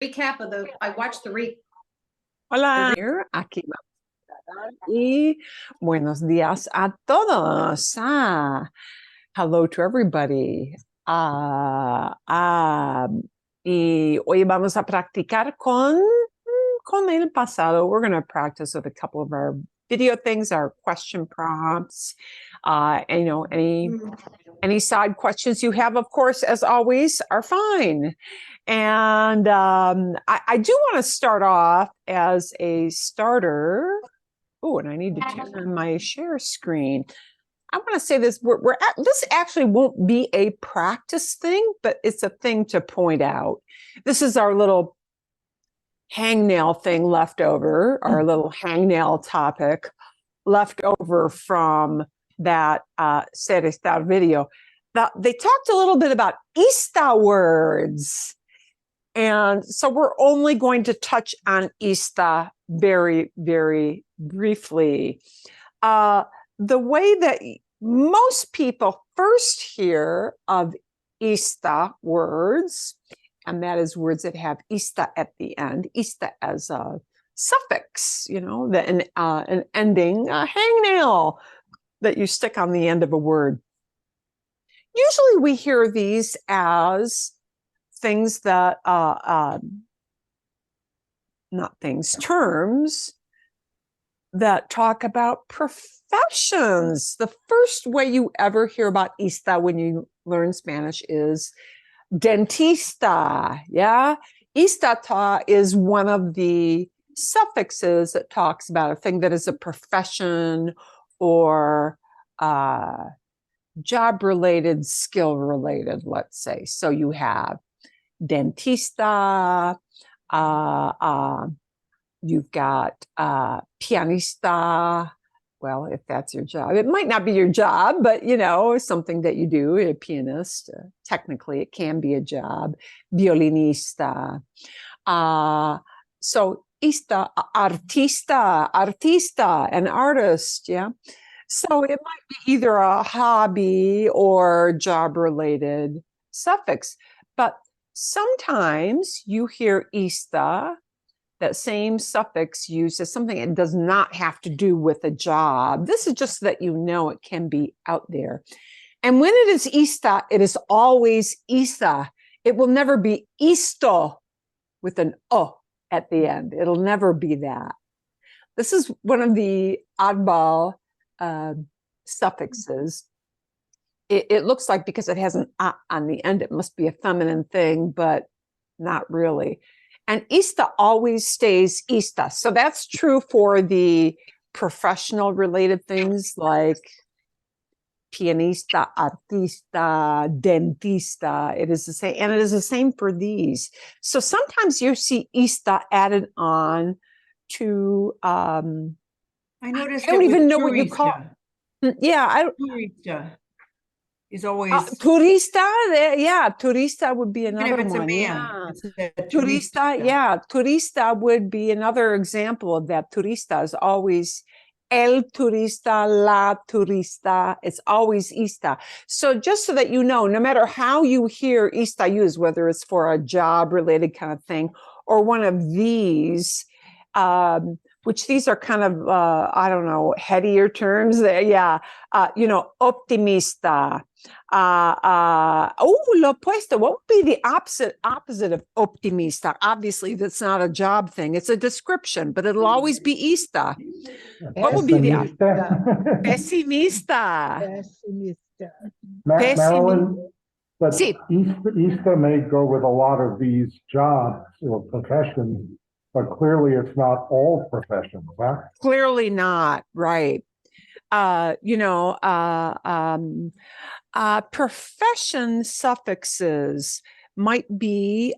recap of I watched the Hola, aquí vamos y buenos días a todos. Hello to everybody. Y hoy vamos a practicar con el pasado. We're going to practice with a couple of our video things, our question prompts, and any side questions you have, of course, as always, are fine. And I do want to start off as a starter. Oh, and I need to turn on my share screen. I want to say this. This actually won't be a practice thing, but it's a thing to point out. This is our little hangnail thing left over, our little hangnail topic left over from that Ser Estar video. They talked a little bit about Ista words. And so we're only going to touch on Ista very, very briefly. The way that most people first hear of Ista words, and that is words that have Ista at the end, Ista as a suffix, an ending, a hangnail that you stick on the end of a word. Usually we hear these as things that, terms that talk about professions. The first way you ever hear about Ista when you learn Spanish is dentista, yeah? Istata is one of the suffixes that talks about a thing that is a profession or job-related, skill-related, let's say. So you have dentista, you've got pianista. Well, if that's your job, it might not be your job, but something that you do, a pianist, technically it can be a job. Violinista. So artista, an artist, yeah. So it might be either a hobby or job-related suffix, but sometimes you hear Ista, that same suffix used as something that does not have to do with a job. This is just so that it can be out there. And when it is Ista, it is always Isa. It will never be Isto with an O at the end. It'll never be that. This is one of the oddball suffixes. It looks like because it has an A on the end, it must be a feminine thing, but not really. And Ista always stays Ista. So that's true for the professional related things like pianista, artista, dentista. It is the same, and it is the same for these. So sometimes you see Ista added on to I noticed I don't even know what you call it. Yeah, turista is always turista. Turista would be another even if it's one. a man. Yeah, turista. Yeah, turista would be another example of that. Turista is always el turista, la turista. It's always Ista. So just so that no matter how you hear Ista used, whether it's for a job-related kind of thing or one of these, which these are kind of, headier terms there. Yeah. Optimista. Lo opuesto. What would be the opposite of optimista? Obviously, that's not a job thing. It's a description, but it'll always be Ista. What would be the Pessimista. Marilyn, but Ista may go with a lot of these jobs or professions, but clearly it's not all professions, huh? Clearly not, right. Profession suffixes might be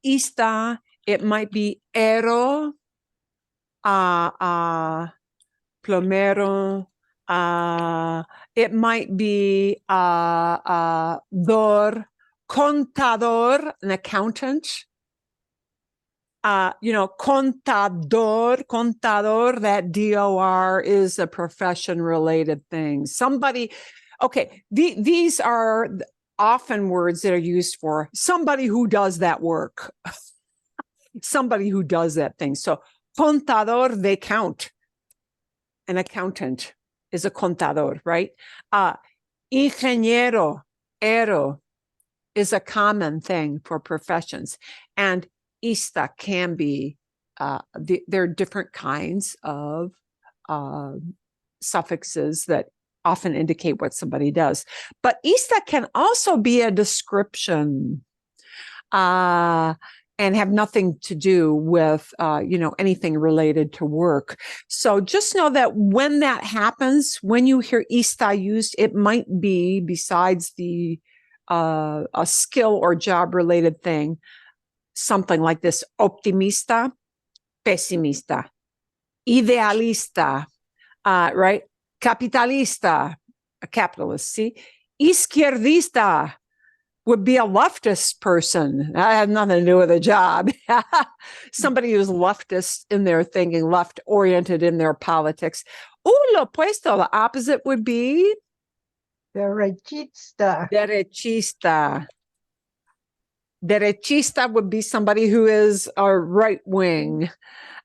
Ista, it might be ero, plomero, it might be contador, an accountant. Contador, that DOR is a profession related thing. These are often words that are used for somebody who does that work, somebody who does that thing. So contador de count, an accountant is a contador, right? Ingeniero, ero is a common thing for professions. And ista can be, there are different kinds of suffixes that often indicate what somebody does. But ista can also be a description and have nothing to do with, anything related to work. So just know that when that happens, when you hear ista used, it might be, besides the a skill or job related thing, something like this: optimista, pesimista, idealista, right? Capitalista, a capitalist, see? Izquierdista would be a leftist person. That had nothing to do with a job. Somebody who's leftist in their thinking, left-oriented in their politics. Lo opuesto, the opposite would be Derechista. derechista. Derechista would be somebody who is a right-wing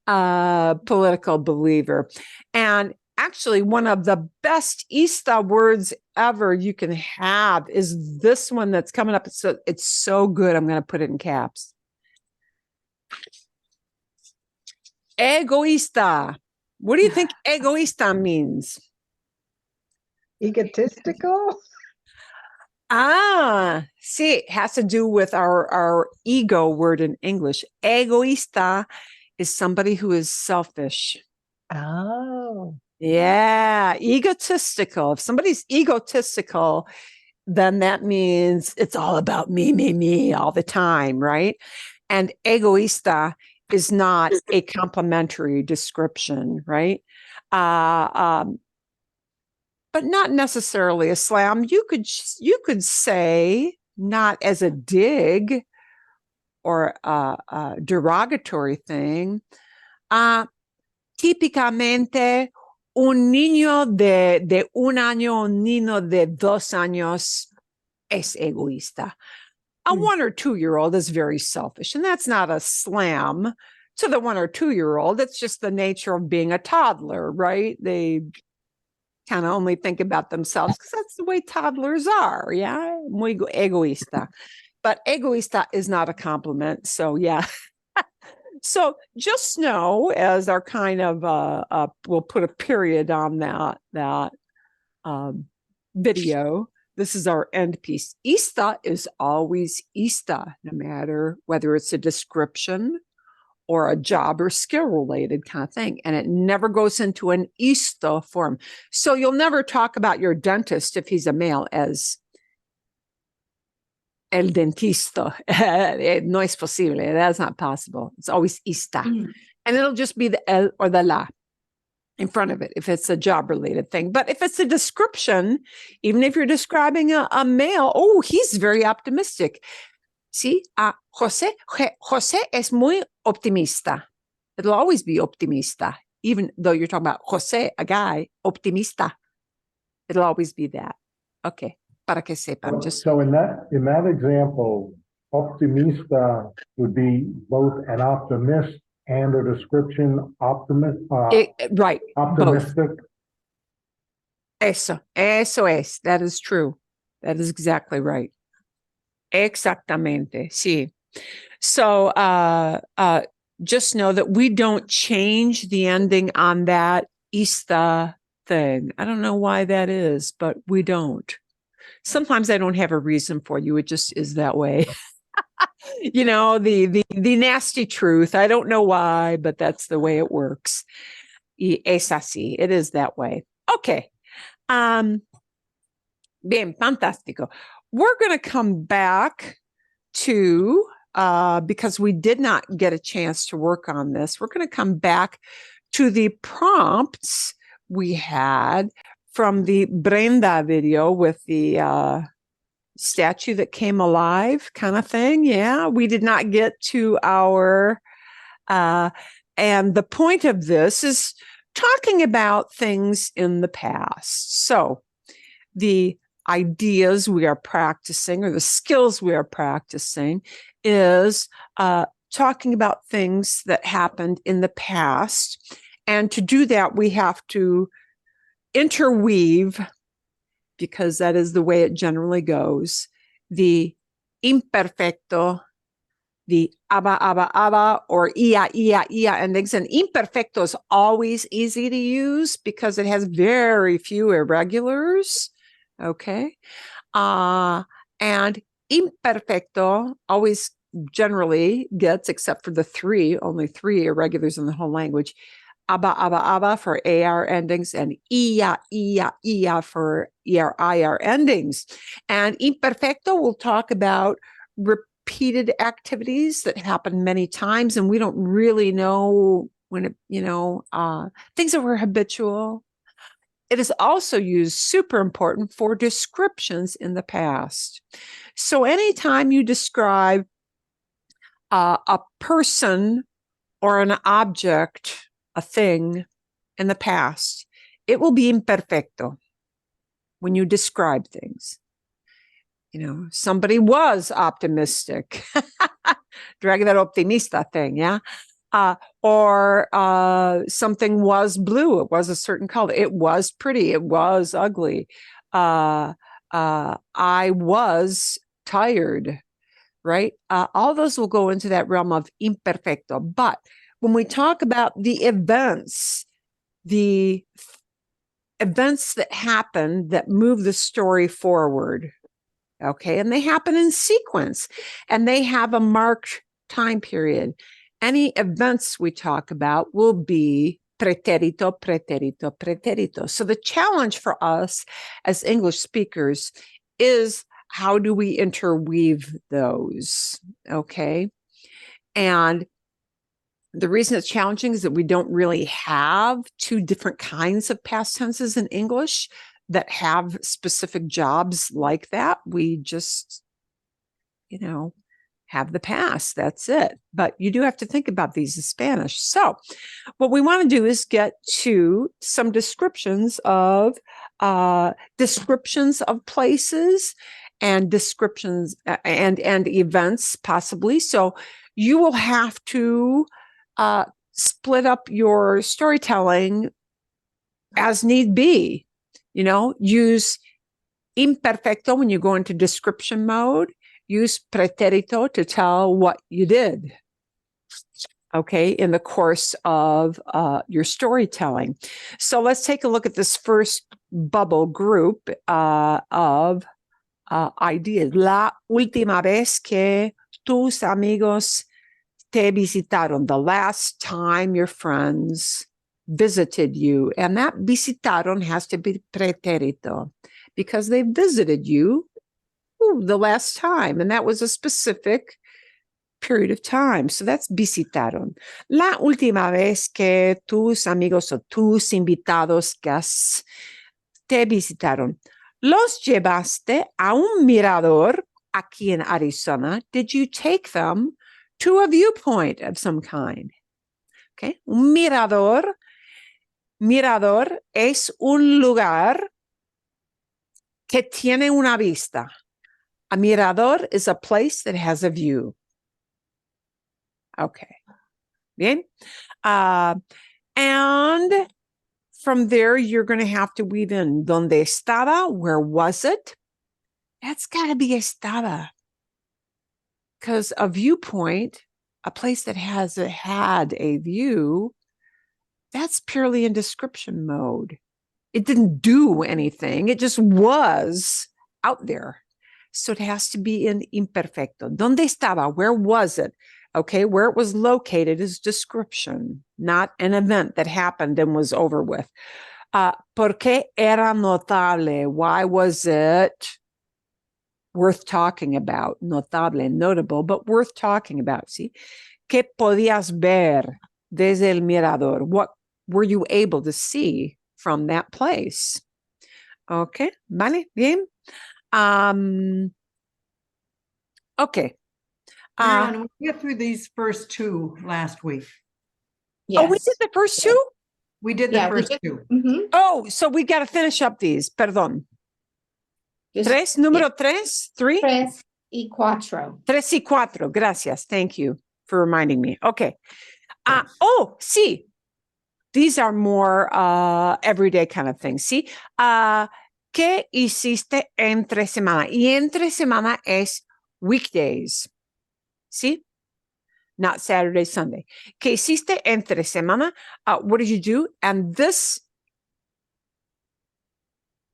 political believer. And actually, one of the best ista words ever you can have is this one that's coming up. It's so good. I'm going to put it in caps. Egoísta. What do you think egoísta means? Egotistical. See, it has to do with our ego word in English. Egoísta is somebody who is selfish. Oh. Yeah, egotistical. If somebody's egotistical, then that means it's all about me all the time, right? And egoísta is not a complimentary description, right? But not necessarily a slam. You could say, not as a dig or a derogatory thing, típicamente un niño de un año, un niño de 2 años es egoísta. A 1 or 2-year-old is very selfish, and that's not a slam to the 1 or 2-year-old. It's just the nature of being a toddler, right? They kind of only think about themselves because that's the way toddlers are. Yeah, muy egoísta. But egoísta is not a compliment. So yeah. So just know, as our kind of we'll put a period on that video. This is our end piece. Ista is always ista, no matter whether it's a description or a job or skill related kind of thing. And it never goes into an ista form. So you'll never talk about your dentist, if he's a male, as el dentista. No es posible. That's not possible. It's always ista. And it'll just be the el or the la in front of it if it's a job related thing. But if it's a description, even if you're describing a male, oh, he's very optimistic. See, Jose es muy optimista. It'll always be optimista, even though you're talking about Jose, a guy, optimista. It'll always be that. Okay, para que sepan. Just So in that example, optimista would be both an optimist and a description optimist. right, Optimistic. both. Eso es. That is true. That is exactly right. Exactamente, sí. So just know that we don't change the ending on that ista thing. I don't know why that is, but we don't. Sometimes I don't have a reason for you. It just is that way. You know, the nasty truth. I don't know why, but that's the way it works. Y es así. It is that way. Okay. Bien, fantástico. We're going to come back to, because we did not get a chance to work on this, we're going to come back to the prompts we had from the Brenda video with the statue that came alive kind of thing. Yeah, we did not get to our, and the point of this is talking about things in the past. So the ideas we are practicing or the skills we are practicing is talking about things that happened in the past. And to do that, we have to interweave, because that is the way it generally goes, the imperfecto, the aba, or ia endings. And imperfecto is always easy to use because it has very few irregulars. Okay. And imperfecto always generally gets, except for the only three irregulars in the whole language, aba for AR endings, and ia for IR endings. And imperfecto will talk about repeated activities that happen many times, and we don't really know when it, things that were habitual. It is also used, super important, for descriptions in the past. So anytime you describe a person or an object, a thing in the past, it will be imperfecto when you describe things. Somebody was optimistic. Drag that optimista thing, yeah? Or something was blue. It was a certain color. It was pretty. It was ugly. I was tired, right? All those will go into that realm of imperfecto. But when we talk about the events that happen that move the story forward, okay, and they happen in sequence, and they have a marked time period. Any events we talk about will be pretérito. So the challenge for us as English speakers is, how do we interweave those? Okay. And the reason it's challenging is that we don't really have two different kinds of past tenses in English that have specific jobs like that. We just, have the past. That's it. But you do have to think about these in Spanish. So what we want to do is get to some descriptions of places and descriptions and events, possibly. So you will have to split up your storytelling as need be. Use imperfecto when you go into description mode. Use pretérito to tell what you did, okay, in the course of your storytelling. So let's take a look at this first bubble group of ideas. La última vez que tus amigos te visitaron, the last time your friends visited you. And that visitaron has to be pretérito because they visited you the last time, and that was a specific period of time. So that's visitaron. La última vez que tus amigos o tus invitados, guests, te visitaron, los llevaste a un mirador aquí en Arizona. Did you take them to a viewpoint of some kind? Okay. Un mirador es un lugar que tiene una vista. A mirador is a place that has a view. Okay. Bien. And from there, you're going to have to weave in donde estaba, where was it? That's got to be estaba. Because a viewpoint, a place that had a view, that's purely in description mode. It didn't do anything. It just was out there. So it has to be in imperfecto. ¿Dónde estaba? Where was it? Okay, where it was located is description, not an event that happened and was over with. ¿Por qué era notable? Why was it worth talking about? Notable, notable, but worth talking about. See? ¿Qué podías ver desde el mirador? What were you able to see from that place? Okay, vale, bien. Okay. Marilyn, we get through these first two last week. Oh, we did the first two? We did the Yeah, we first did. two. Mhm. Oh, so we got to finish up these. Perdón. Just Tres, número tres, three? tres y cuatro. Tres y cuatro. Gracias. Thank you for reminding me. Okay. Sí. These are more everyday kind of things. Sí. ¿Qué hiciste entre semana? Y entre semana es weekdays. Sí. Not Saturday, Sunday. ¿Qué hiciste entre semana? What did you do? And this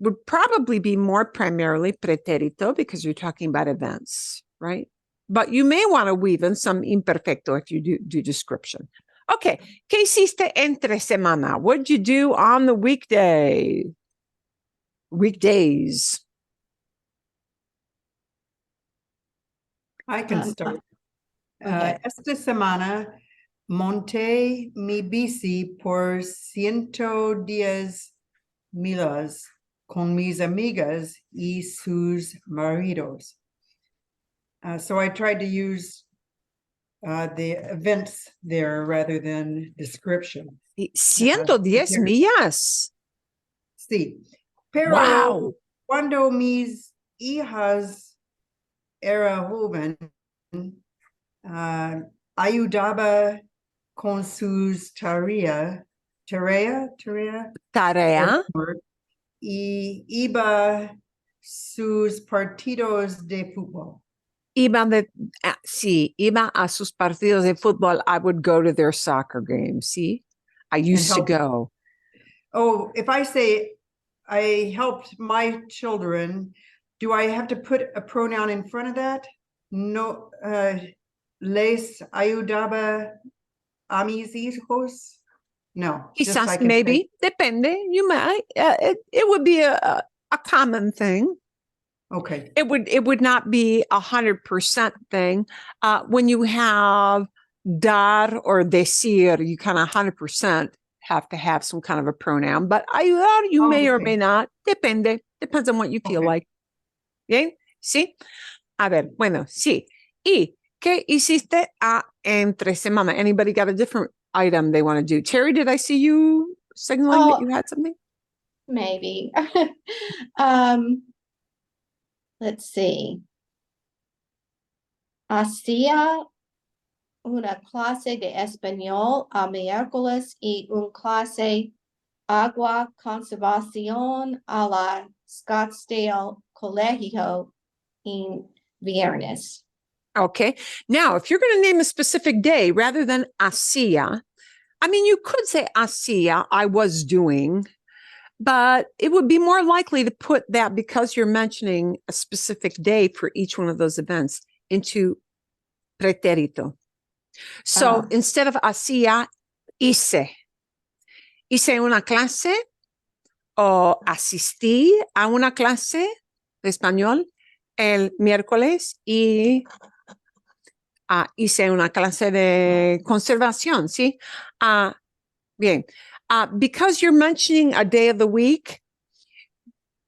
would probably be more primarily pretérito because you're talking about events, right? But you may want to weave in some imperfecto if you do description. Okay, ¿qué hiciste entre semana? What did you do on the weekdays? I can start. okay. Esta semana monté mi bici por 110 millas con mis amigas y sus maridos. So I tried to use the events there rather than description. 110 millas. Sí. Pero Wow. cuando mis hijas era joven, ayudaba con sus tarea, y iba sus partidos de fútbol. Iba a sus partidos de fútbol. I would go to their soccer games. See, I used to help. go. Oh, if I say I helped my children, do I have to put a pronoun in front of that? No, les ayudaba a mis hijos? No. just Quizás, I can say- maybe, depende. You might. It would be a common thing. Okay, It would not be 100% thing. When you have dar or decir, you kind of 100% have to have some kind of a pronoun. But ayudar, you may or okay. may not. Depende. Depends on what you feel Okay. like. Bien, sí. A ver, bueno, sí. ¿Y qué hiciste entre semana? Anybody got a different item they want to do? Terry, did I see you signaling that Oh. you had something? Maybe. Let's see. Hacía una clase de español a miércoles y una clase agua conservación a la Scottsdale Colegio en viernes. Okay. Now, if you're going to name a specific day rather than hacía, I mean, you could say hacía, I was doing, but it would be more likely to put that because you're mentioning a specific day for each one of those events into pretérito. So instead of hacía, hice. Hice una clase o asistí a una clase de español el miércoles y hice una clase de conservación, ¿sí? Bien. Because you're mentioning a day of the week,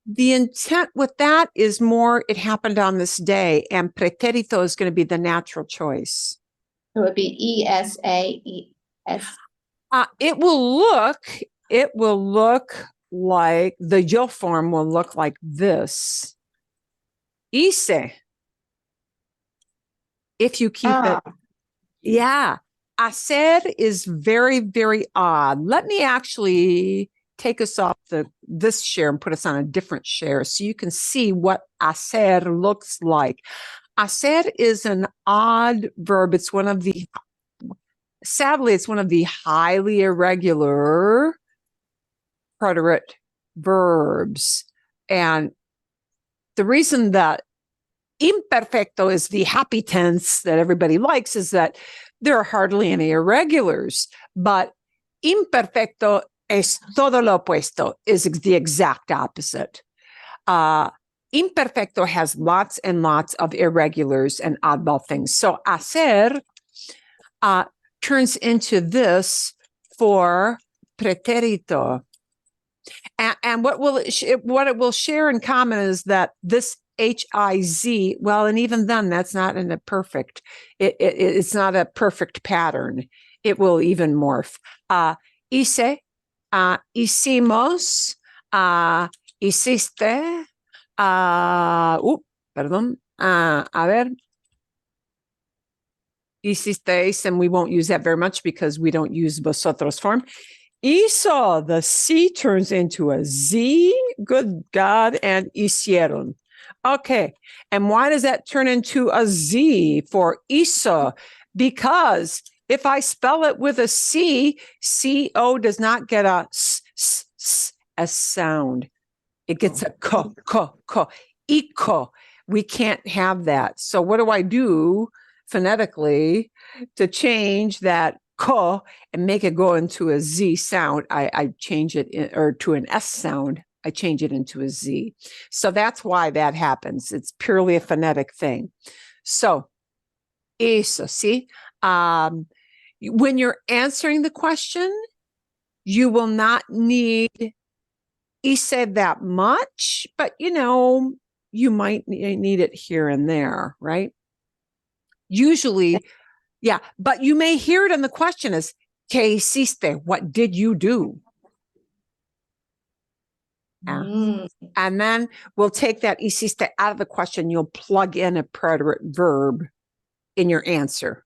the intent with that is more, it happened on this day, and pretérito is going to be the natural choice. It would be ESAES. It will look like, the yo form will look like this. Hice. If you keep it. Yeah. Hacer is very, very odd. Let me actually take us off this share and put us on a different share so you can see what hacer looks like. Hacer is an odd verb. Sadly, it's one of the highly irregular preterite verbs. And the reason that imperfecto is the happy tense that everybody likes is that there are hardly any irregulars, but imperfecto es todo lo opuesto, is the exact opposite. Imperfecto has lots and lots of irregulars and oddball things. So hacer turns into this for pretérito. And what it will share in common is that this HIZ, well, and even then, that's not in a perfect, it's not a perfect pattern. It will even morph. Hice, hicimos, hiciste, Perdón. A ver. Hicisteis, and we won't use that very much because we don't use vosotros form. Hizo, the C turns into a Z. Good God, and hicieron. Okay, and why does that turn into a Z for hizo? Because if I spell it with a C, C-O does not get a a sound. It gets a ko. Ico. We can't have that. So what do I do phonetically to change that ko and make it go into a Z sound? I change it or to an S sound. I change it into a Z. So that's why that happens. It's purely a phonetic thing. So, eso, see? When you're answering the question, you will not need hice that much, but you might need it here and there, right? Usually, yeah, but you may hear it in the question as, ¿qué hiciste? What did you do? Mm. And then we'll take that hiciste out of the question. You'll plug in a preterite verb in your answer.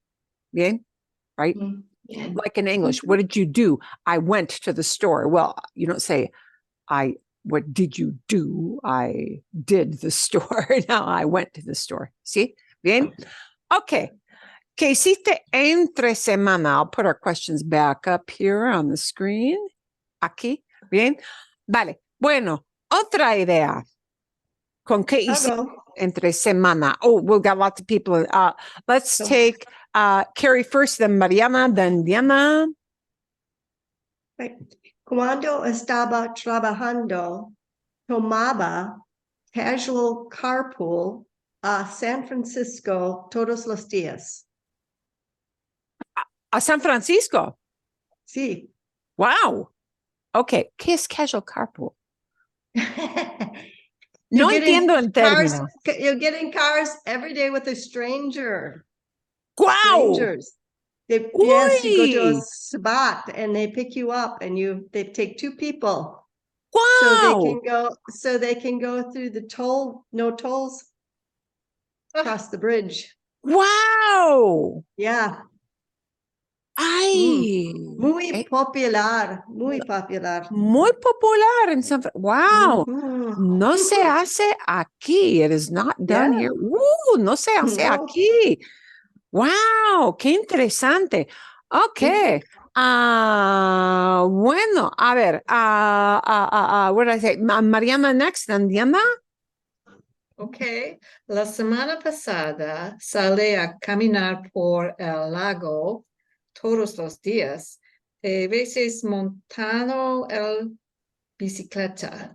Okay? Right? Mm. Yeah. Like in English, what did you do? I went to the store. Well, you don't say, what did you do? I did the store. No, I went to the store. See? Bien? Okay. ¿Qué hiciste entre semana? I'll put our questions back up here on the screen. Aquí. Bien? Vale. Bueno, otra idea. ¿Con qué hiciste entre semana? Oh, we've got lots of people. Let's take Carrie first, then Mariana, then Diana. Right. Cuando estaba trabajando, tomaba casual carpool a San Francisco todos los días. A San Francisco. Sí. Wow. Okay. ¿Qué es casual carpool? You're No getting entiendo el cars, término. you're getting cars every day with a stranger. Wow. Strangers. Yes, you go to a Uy. spot and they pick you up and they take two people. Wow. So they can go through the no tolls across the bridge. Wow. Yeah. Ay. Muy popular, muy popular. Muy popular in San Wow. Mhm. No se hace aquí. It is not done Yeah. here. No se hace No. aquí. Wow, qué interesante. Okay. Bueno, a ver, what did I say? Mariana next, then Diana. Ok, la semana pasada salí a caminar por el lago todos los días, a veces montando el bicicleta.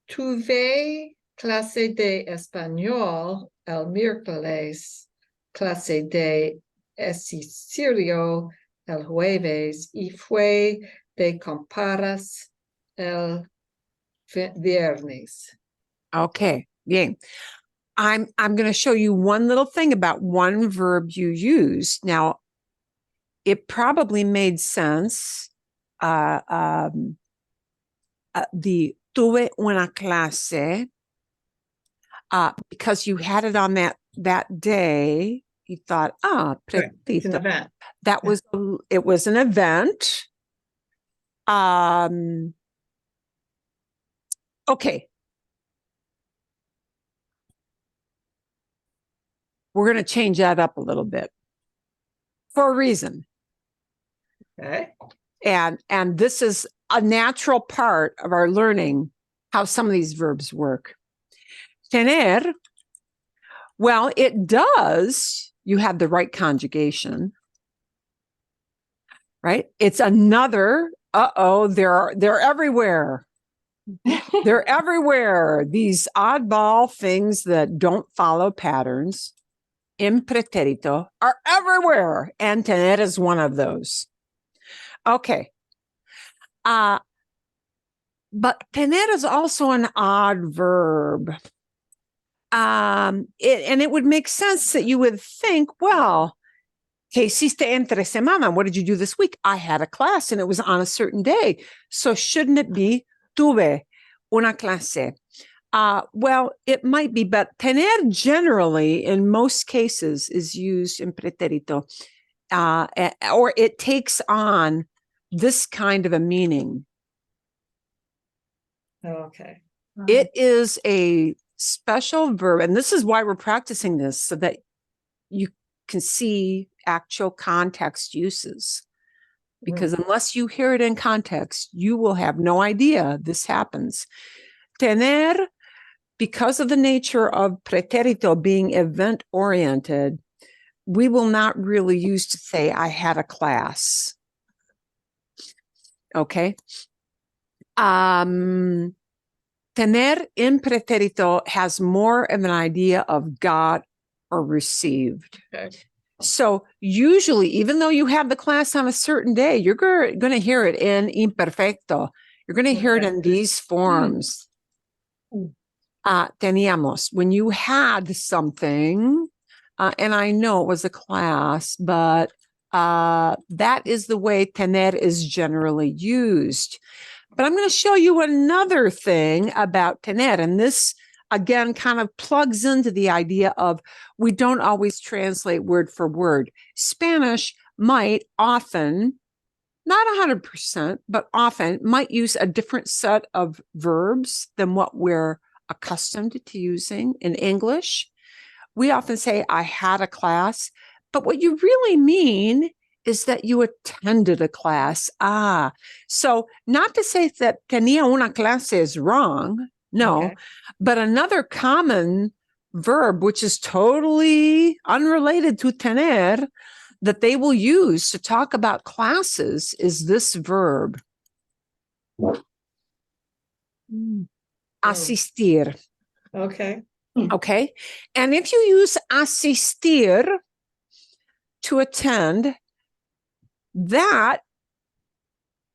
Tuve clase de español el miércoles, clase de ejercicio el jueves y fue de comparas el viernes. Okay, bien. I'm going to show you one little thing about one verb you use. Now, it probably made sense. The tuve una clase because you had it on that day. You thought, It's an pretito. event. That was it was an event. Okay. We're going to change that up a little bit for a reason. Okay. And this is a natural part of our learning how some of these verbs work. Tener, well, it does. You have the right conjugation, right? It's another, they're everywhere. They're everywhere. These oddball things that don't follow patterns in pretérito are everywhere. And tener is one of those. Okay. But tener is also an odd verb. It would make sense that you would think, well, ¿qué hiciste entre semana? What did you do this week? I had a class and it was on a certain day. So shouldn't it be tuve? una clase. Well, it might be, but tener generally, in most cases, is used in pretérito, or it takes on this kind of a meaning. Okay. It is a special verb, and this is why we're practicing this, so that you can see actual context uses. Because unless you hear it in context, you will have no idea this happens. Tener, because of the nature of pretérito being event-oriented, we will not really use to say, I had a class. Okay? Tener in pretérito has more of an idea of got or received. Okay. So usually, even though you have the class on a certain day, you're going to hear it in imperfecto. You're going to hear it Okay. in these forms. Teníamos, when you had something, and I know it was a class, but that is the way tener is generally used. But I'm going to show you another thing about tener, and this again kind of plugs into the idea of we don't always translate word for word. Spanish might often, not 100%, but often might use a different set of verbs than what we're accustomed to using in English. We often say, I had a class, but what you really mean is that you attended a class. So not to say that tenía una clase is wrong, no, Okay. but another common verb, which is totally unrelated to tener, that they will use to talk about classes is this verb. Asistir. Okay. Okay. And if you use asistir to attend, that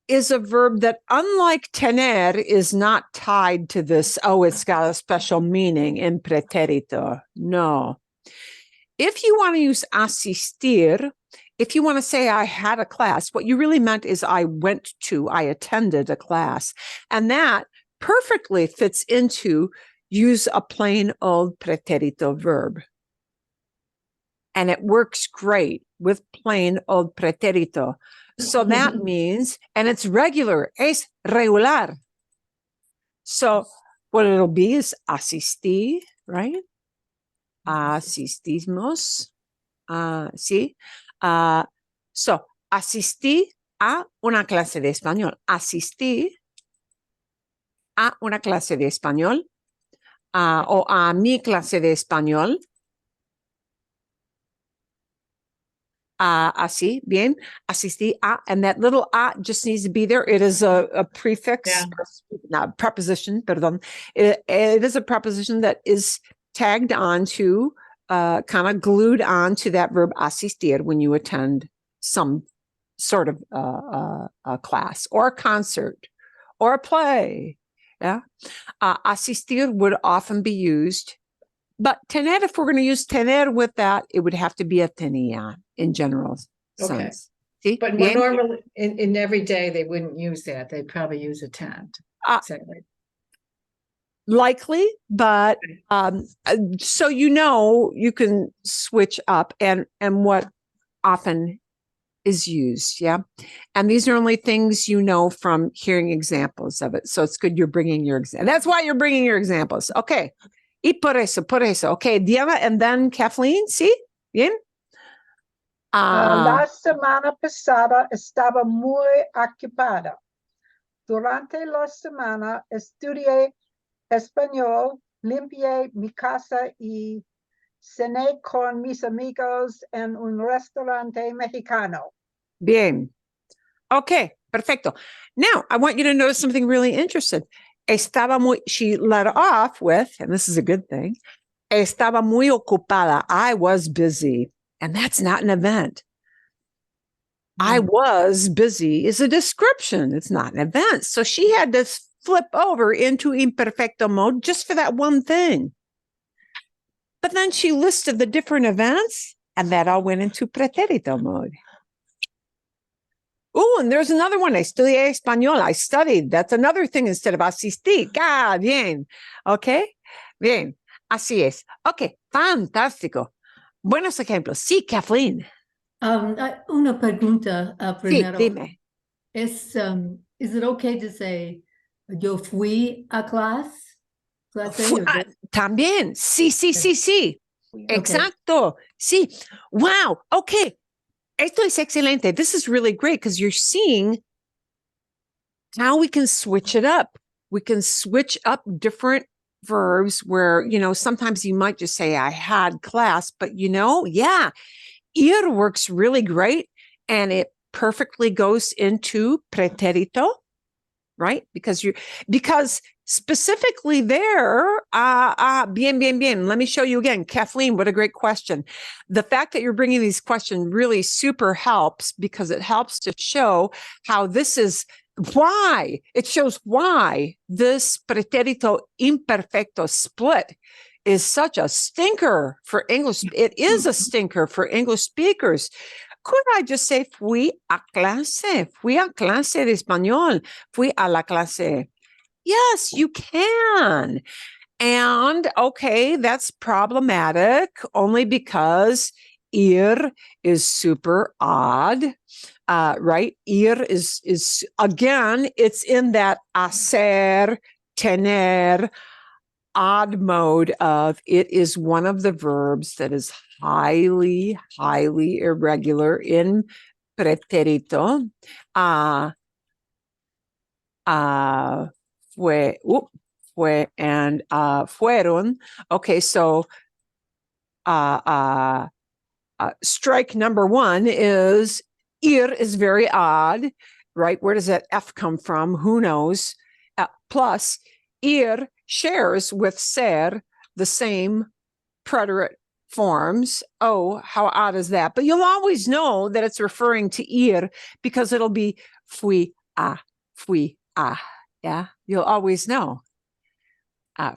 is a verb that, unlike tener, is not tied to this, oh, it's got a special meaning in pretérito. No. If you want to use asistir, if you want to say I had a class, what you really meant is I attended a class. And that perfectly fits into use a plain old pretérito verb. And it works great with plain old pretérito. So that means, and it's regular, es regular. So what it'll be is asistí, right? Asistimos, sí. So asistí a una clase de español. Asistí a una clase de español. O a mi clase de español. Así, bien, asistí a, and that little a just needs to be there. It is a prefix, Yeah. not preposition, perdón. It is a preposition that is tagged onto, kind of glued onto that verb asistir when you attend some sort of a class or a concert or a play. Yeah. Asistir would often be used. But tener, if we're going to use tener with that, it would have to be a tenía in general sense. See? But Bien? normally in every day they wouldn't use that. They'd probably use attend. Is that right? Likely, but so you can switch up and what often is used, yeah. And these are only things from hearing examples of it. So it's good you're bringing your example. That's why you're bringing your examples. Okay. Y por eso. Okay, Diana, and then Kathleen, ¿sí? Bien. La semana pasada estaba muy ocupada. Durante la semana estudié español, limpié mi casa y cené con mis amigos en un restaurante mexicano. Bien. Okay, perfecto. Now, I want you to notice something really interesting. She led off with, and this is a good thing, estaba muy ocupada. I was busy. And that's not an event. I was busy is a description. It's not an event. So she had to flip over into imperfecto mode just for that one thing. But then she listed the different events, and that all went into pretérito mode. Oh, and there's another one. Estudié español. I studied. That's another thing instead of asistí. Ah, bien. Okay. Bien. Así es. Okay. Fantástico. Buenos ejemplos. Sí, Kathleen. Una pregunta Sí, primero. dime. Is it okay to say yo fui a clase? También. Sí, sí, sí, sí. Okay. Exacto. Sí. Wow. Okay. Esto es excelente. This is really great because you're seeing how we can switch it up. We can switch up different verbs where, sometimes you might just say, I had class, but yeah, ir works really great and it perfectly goes into pretérito, right? Because specifically there, bien, bien, bien. Let me show you again. Kathleen, what a great question. The fact that you're bringing these questions really super helps because it helps to show how this is why it shows why this pretérito imperfecto split is such a stinker for English. It is a stinker for English speakers. Could I just say fui a clase? Fui a clase de español. Fui a la clase. Yes, you can. And okay, that's problematic only because ir is super odd. Right? Ir is again, it's in that hacer, tener, odd mode of it is one of the verbs that is highly, highly irregular in pretérito. Fue and fueron. Okay, so strike number one is ir is very odd, right? Where does that F come from? Who knows? Plus, ir shares with ser the same preterite forms. Oh, how odd is that? But you'll always know that it's referring to ir because it'll be fui a, fui a. Yeah, you'll always know.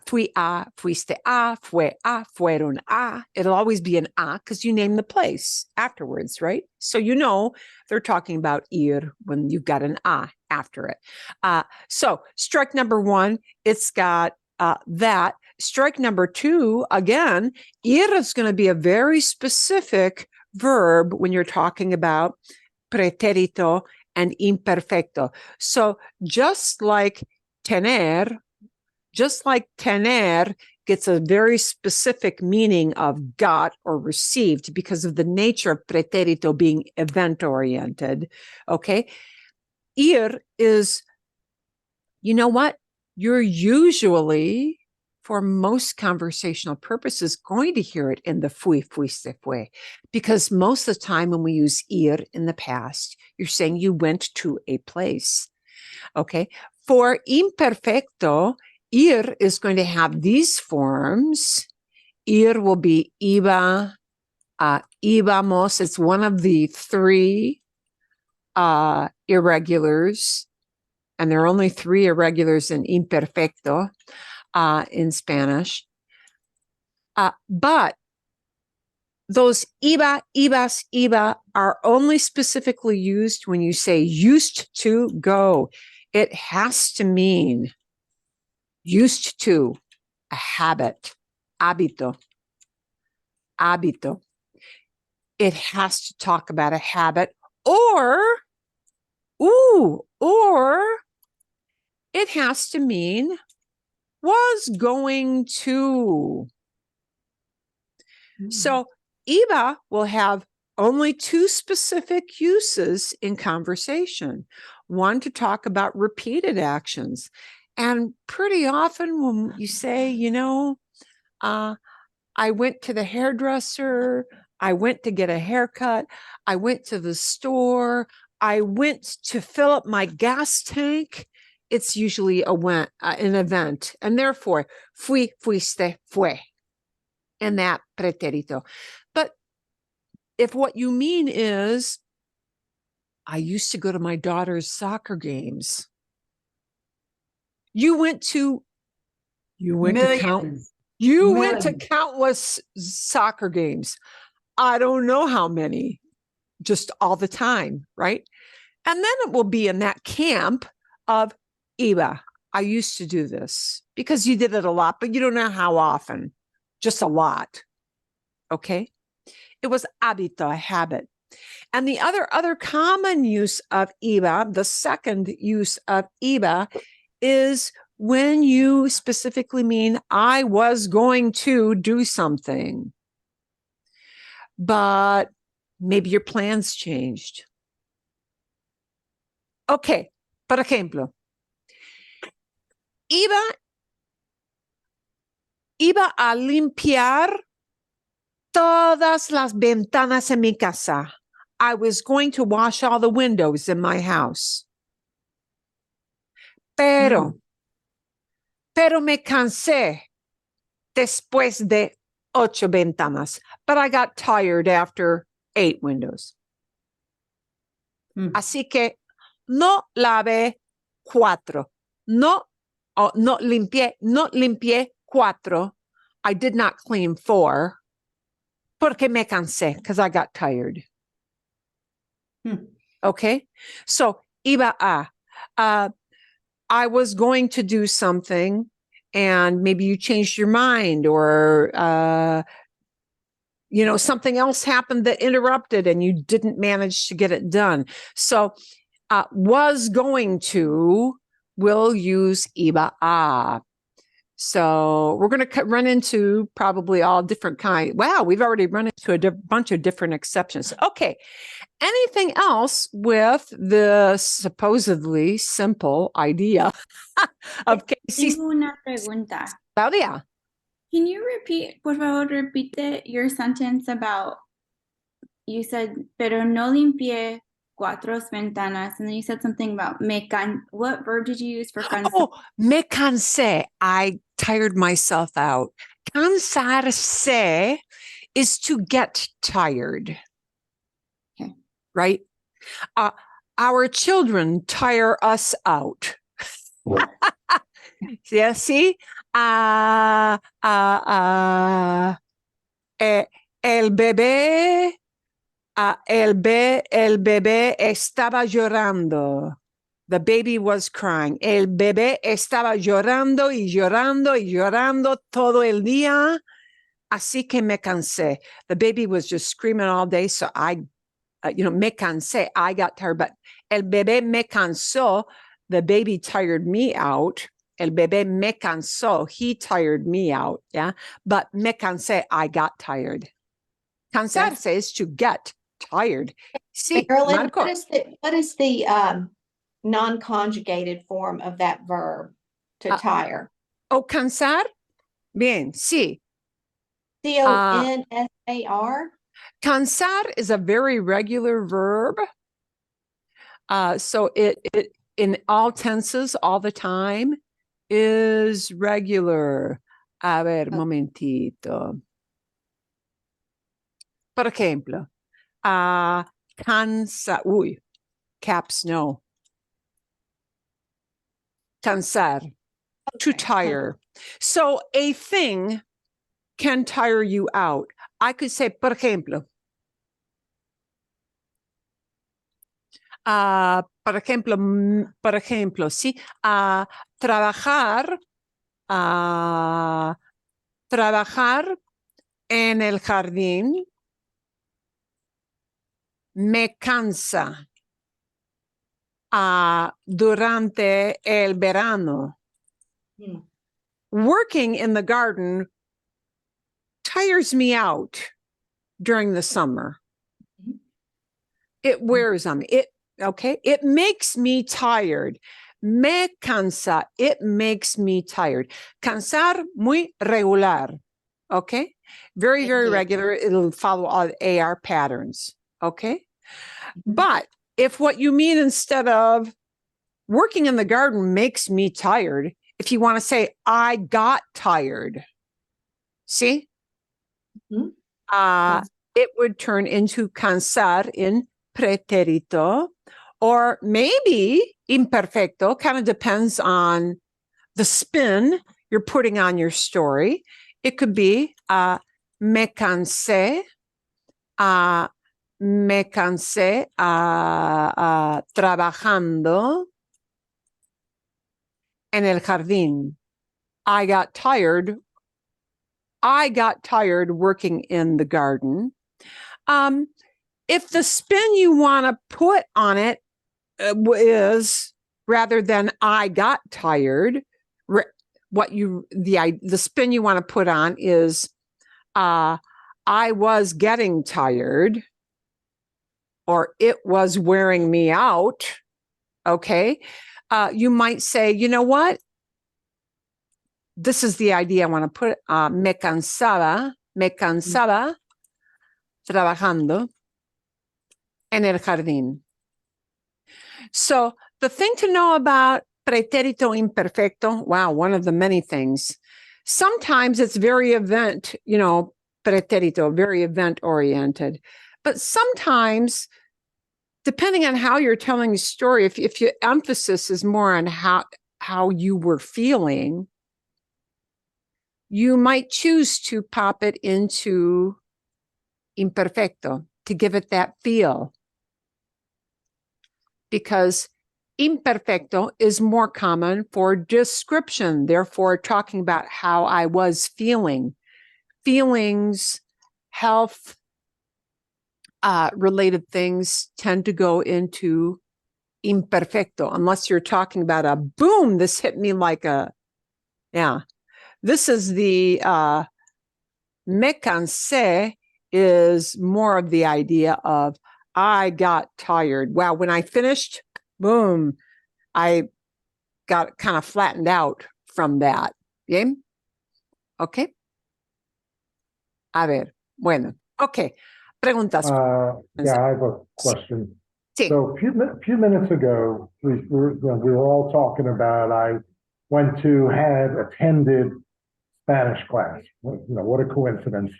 Fui a, fuiste a, fue a, fueron a. It'll always be an a because you name the place afterwards, right? So they're talking about ir when you've got an a after it. So strike number one, it's got that. Strike number two, again, ir is going to be a very specific verb when you're talking about pretérito and imperfecto. So just like tener gets a very specific meaning of got or received because of the nature of pretérito being event-oriented, okay? Ir is, you know what? You're usually, for most conversational purposes, going to hear it in the fui, fuiste, fue, because most of the time when we use ir in the past, you're saying you went to a place, okay? For imperfecto, ir is going to have these forms. Ir will be iba, íbamos. It's one of the three irregulars, and there are only three irregulars in imperfecto in Spanish. But those iba, ibas, iba are only specifically used when you say used to go. It has to mean used to, a habit, hábito. It has to talk about a habit or it has to mean was going to. So iba will have only two specific uses in conversation. One to talk about repeated actions. And pretty often when you say, I went to the hairdresser, I went to get a haircut, I went to the store, I went to fill up my gas tank, it's usually an event. And therefore, fui, fuiste, fue, in that pretérito. But if what you mean is, I used to go to my daughter's soccer games. You went to countless soccer games. I don't know how many, just all the time, right? And then it will be in that camp of iba. I used to do this because you did it a lot, but you don't know how often, just a lot. Okay. It was hábito, a habit. And the other common use of iba, the second use of iba, is when you specifically mean I was going to do something, but maybe your plans changed. Okay, por ejemplo, iba a limpiar todas las ventanas en mi casa. I was going to wash all the windows in my house. Pero me cansé después de 8 ventanas. But I got tired after 8 windows. Así que no lavé 4. No limpié 4. I did not clean 4 porque me cansé, because I got tired. Okay, so iba a. I was going to do something, and maybe you changed your mind, or something else happened that interrupted, and you didn't manage to get it done. So, was going to will use iba a. So we're going to run into probably all different kinds. Wow, we've already run into a bunch of different exceptions. Okay. Anything else with the supposedly simple idea of Casey? Tengo una pregunta. Claudia. Can you repeat, por favor, repite your sentence about, you said, pero no limpié 4 ventanas, and then you said something about what verb did you use for cansar? Oh, me cansé. I tired myself out. Cansarse is to get tired. Okay. Right? Our children tire us out. Yeah, see? El bebé estaba llorando. The baby was crying. El bebé estaba llorando y llorando y llorando todo el día. Así que me cansé. The baby was just screaming all day. So me cansé. I got tired. But el bebé me cansó. The baby tired me out. El bebé me cansó. He tired me out. Yeah. But me cansé. I got tired. Cansarse is to get tired. Sí, Marilyn, Marco. what is the non-conjugated form of that verb to tire? Cansar? Bien, sí. C-O-N-S-A-R? Cansar is a very regular verb. So it in all tenses all the time is regular. A ver, momentito. Por ejemplo, cansar. Caps no. Cansar, to tire. So a thing can tire you out. I could say, por ejemplo, sí, trabajar en el jardín me cansa durante el verano. Working in the garden tires me out during the summer. It wears on me. It makes me tired. Me cansa. It makes me tired. Cansar, muy regular. Okay? Very, very regular. It'll follow all AR patterns. Okay? But if what you mean instead of working in the garden makes me tired, if you want to say, I got tired, see? It would turn into cansar in pretérito, or maybe imperfecto, kind of depends on the spin you're putting on your story. It could be me cansé Me cansé trabajando en el jardín. I got tired working in the garden. If the spin you want to put on it is rather than I got tired, the spin you want to put on is I was getting tired, or it was wearing me out. Okay. You might say, you know what? This is the idea I want to put. Me cansaba trabajando en el jardín. So the thing to know about pretérito imperfecto, wow, one of the many things. Sometimes it's very pretérito, very event oriented. But sometimes, depending on how you're telling the story, if your emphasis is more on how you were feeling, you might choose to pop it into imperfecto to give it that feel. Because imperfecto is more common for description, therefore talking about how I was feeling. Feelings, health, related things tend to go into imperfecto, unless you're talking about a boom, this hit me like this is the me cansé is more of the idea of I got tired. Wow, when I finished, boom, I got kind of flattened out from that. Bien? Okay. A ver, bueno. Okay. Preguntas. Yeah, I have a question. Sí. So a few minutes ago, we were all talking about, I had attended Spanish class. What a coincidence.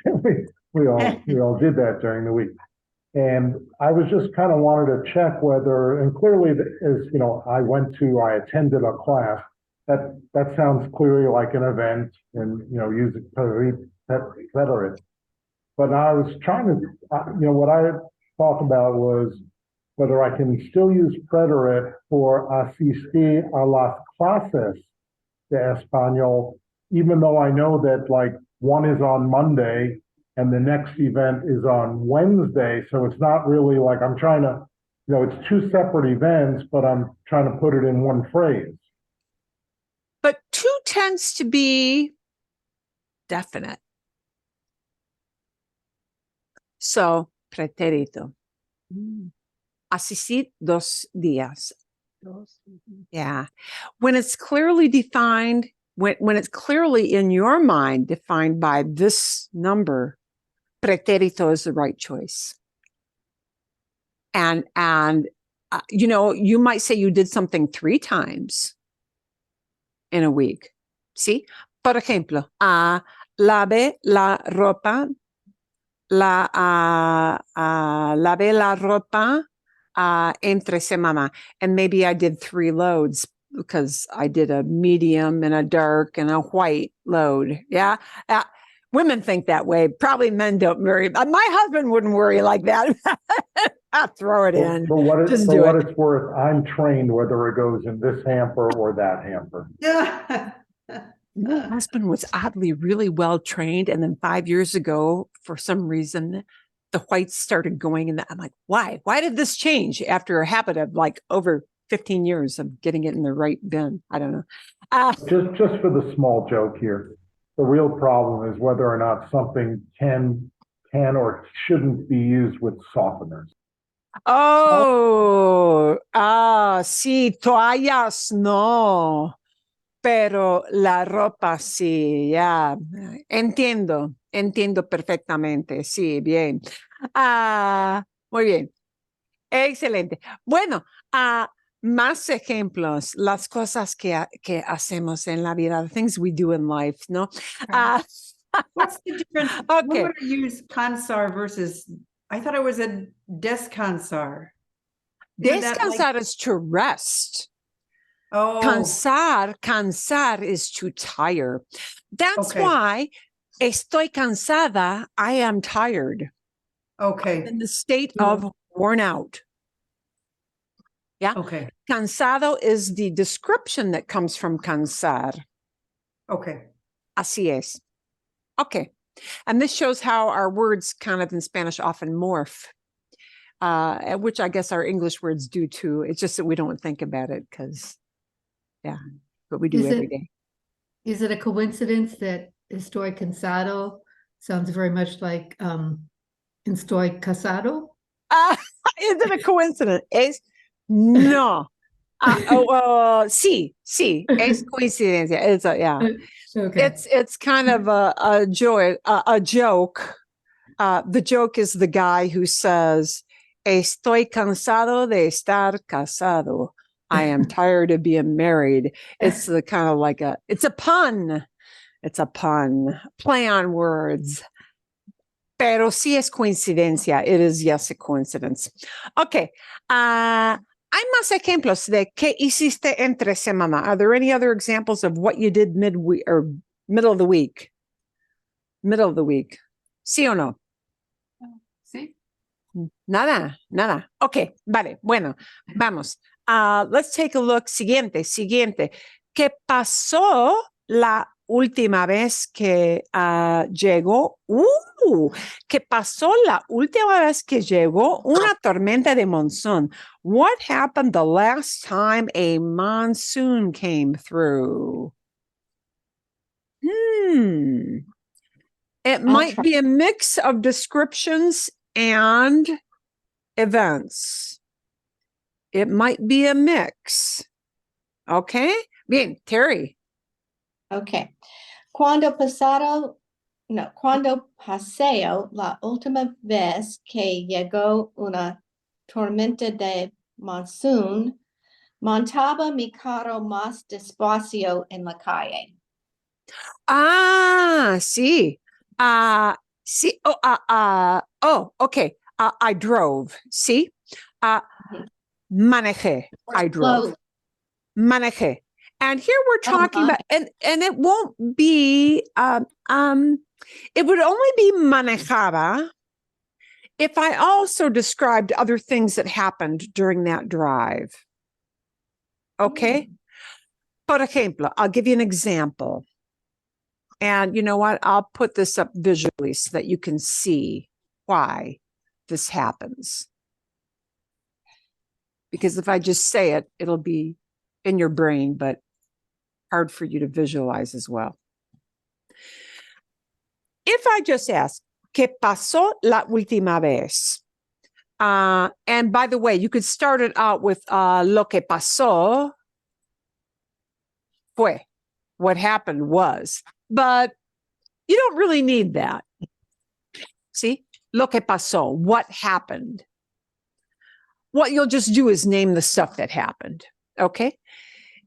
we all did that during the week. And I was just kind of wanted to check whether, and clearly, I attended a class. That sounds clearly like an event, and using rhetoric. But I was trying to, what I thought about was whether I can still use preterite for asistir a las clases de español, even though I know that one is on Monday and the next event is on Wednesday. So it's not really like I'm trying to, it's two separate events, but I'm trying to put it in one phrase. But two tends to be definite. So, pretérito. Asistir 2 días. Yeah. When it's clearly defined, when it's clearly in your mind defined by this number, pretérito is the right choice. And you might say you did something 3 times in a week. ¿Sí? Por ejemplo, lavé la ropa, lavé la ropa entre semana. And maybe I did 3 loads because I did a medium and a dark and a white load. Yeah. Women think that way. Probably men don't worry. My husband wouldn't worry like that. I'll throw it in. For what it's worth, I'm trained whether it goes in this hamper or that hamper. Yeah. My husband was oddly really well trained. And then 5 years ago, for some reason, the whites started going in. I'm like, why? Why did this change after a habit of over 15 years of getting it in the right bin? I don't know. Just for the small joke here, the real problem is whether or not something can or shouldn't be used with softeners. Sí, toallas no. Pero la ropa sí, ya. Entiendo perfectamente. Sí, bien. Muy bien. Excelente. Bueno, más ejemplos, las cosas que hacemos en la vida, the things we do in life, ¿no? What's the difference? Okay. When would I use cansar versus, I thought it was a descansar. Isn't that Descansar is to rest. Oh, Cansar is to tire. That's Okay. why estoy cansada, I am tired. Okay, In the state of worn out. okay, Cansado is the description that comes from cansar. okay. Así es. Okay. And this shows how our words kind of in Spanish often morph, which I guess our English words do too. It's just that we don't think about it because, but we do Is every it- day. Is it a coincidence that estoy cansado sounds very much like estoy casado? Is it a coincidence? No. Sí, es coincidencia. It's Okay. It's kind of a joke. The joke is the guy who says, "Estoy cansado de estar casado." I am tired of being married. It's the kind of like it's a pun. It's a pun. Play on words. Pero sí es coincidencia. It is, yes, a coincidence. Okay. Hay más ejemplos de qué hiciste entre semana. Are there any other examples of what you did midweek or middle of the week? Middle of the week. ¿Sí o no? Sí. Nada. Okay, vale. Bueno, vamos. Let's take a look. Siguiente. ¿Qué pasó la última vez que llegó? ¿Qué pasó la última vez que llegó una tormenta de monzón? What happened the last time a monsoon came through? It might be a mix of descriptions and events. It might be a mix. Okay? Bien, Terry. Okay. Cuando paseo la última vez que llegó una tormenta de monsoon, montaba mi carro más despacio en la calle. Sí. Sí. Okay. I drove. See? Manejé. I drove. Slowly. Manejé. And here we're talking about, and it won't be, it would only be manejaba if I also described other things that happened during that drive. Okay? Por ejemplo, I'll give you an example. And you know what? I'll put this up visually so that you can see why this happens. Because if I just say it, it'll be in your brain, but hard for you to visualize as well. If I just ask, ¿qué pasó la última vez? And by the way, you could start it out with lo que pasó fue. What happened was. But you don't really need that. See? Lo que pasó. What happened? What you'll just do is name the stuff that happened. Okay?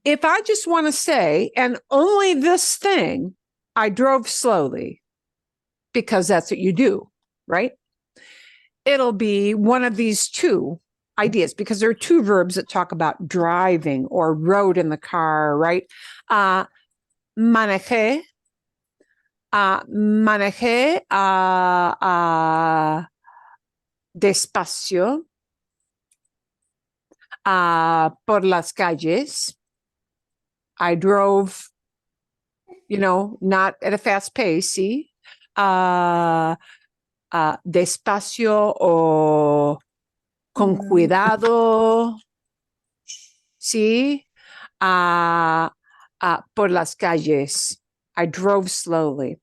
If I just want to say, and only this thing, I drove slowly, because that's what you do, right? It'll be one of these two ideas, because there are two verbs that talk about driving or rode in the car, right? Manejé, despacio, por las calles. I drove, not at a fast pace, see? Despacio o con cuidado, ¿sí? Por las calles. I drove slowly.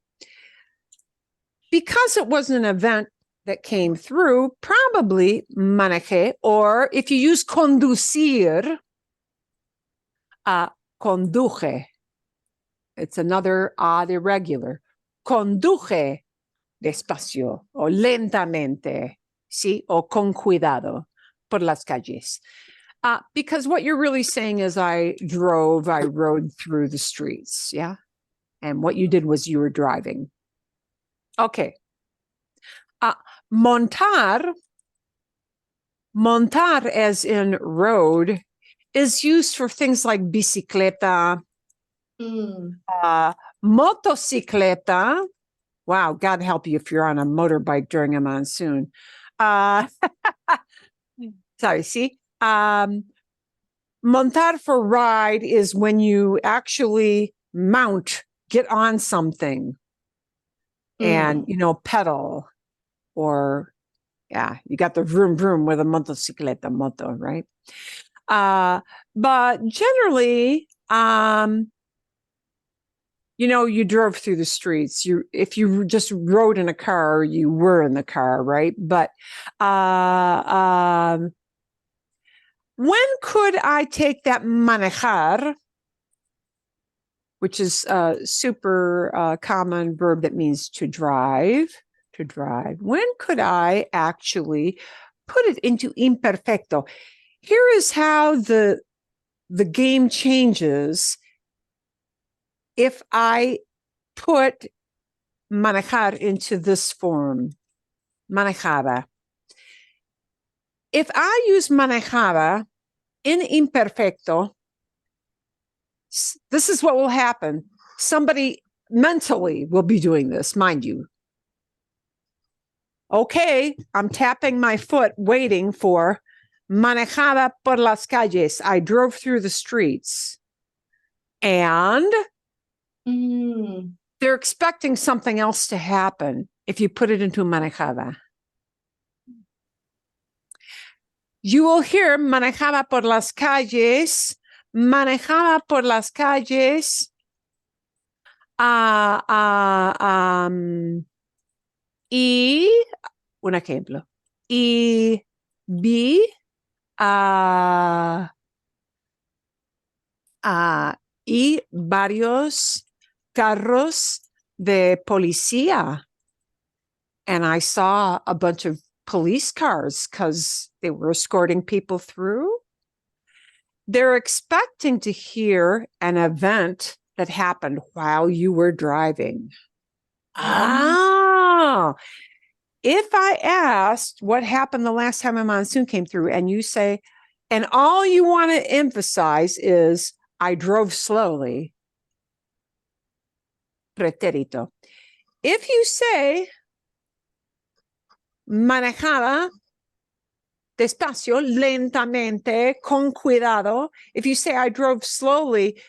Because it was an event that came through, probably manejé, or if you use conducir, conduje. It's another odd irregular. Conduje despacio o lentamente, ¿sí? O con cuidado por las calles. Because what you're really saying is I rode through the streets, yeah? And what you did was you were driving. Okay. Montar as in road is used for things like bicicleta, motocicleta, Wow, God help you if you're on a motorbike during a monsoon. Sorry, see? Montar for ride is when you actually mount, get on something and, you know, pedal or, yeah, you got the vroom vroom with a motocicleta, moto, right? But generally, you know, you drove through the streets. If you just rode in a car, you were in the car, right? But when could I take that manejar, which is a super common verb that means to drive, when could I actually put it into imperfecto? Here is how the game changes if I put manejar into this form, manejada. If I use manejada in imperfecto, this is what will happen. Somebody mentally will be doing this, mind you. Okay, I'm tapping my foot, waiting for manejada por las calles. I drove through the streets. And they're expecting something else to happen if you put it into manejada. You will hear manejada por las calles, manejada por las calles. Y un ejemplo. Y vi y varios carros de policía. And I saw a bunch of police cars because they were escorting people through. They're expecting to hear an event that happened while you were driving. If I asked what happened the last time a monsoon came through and you say, and all you want to emphasize is, I drove slowly. Pretérito. If you say, manejada despacio, lentamente, con cuidado. If you say, I drove slowly,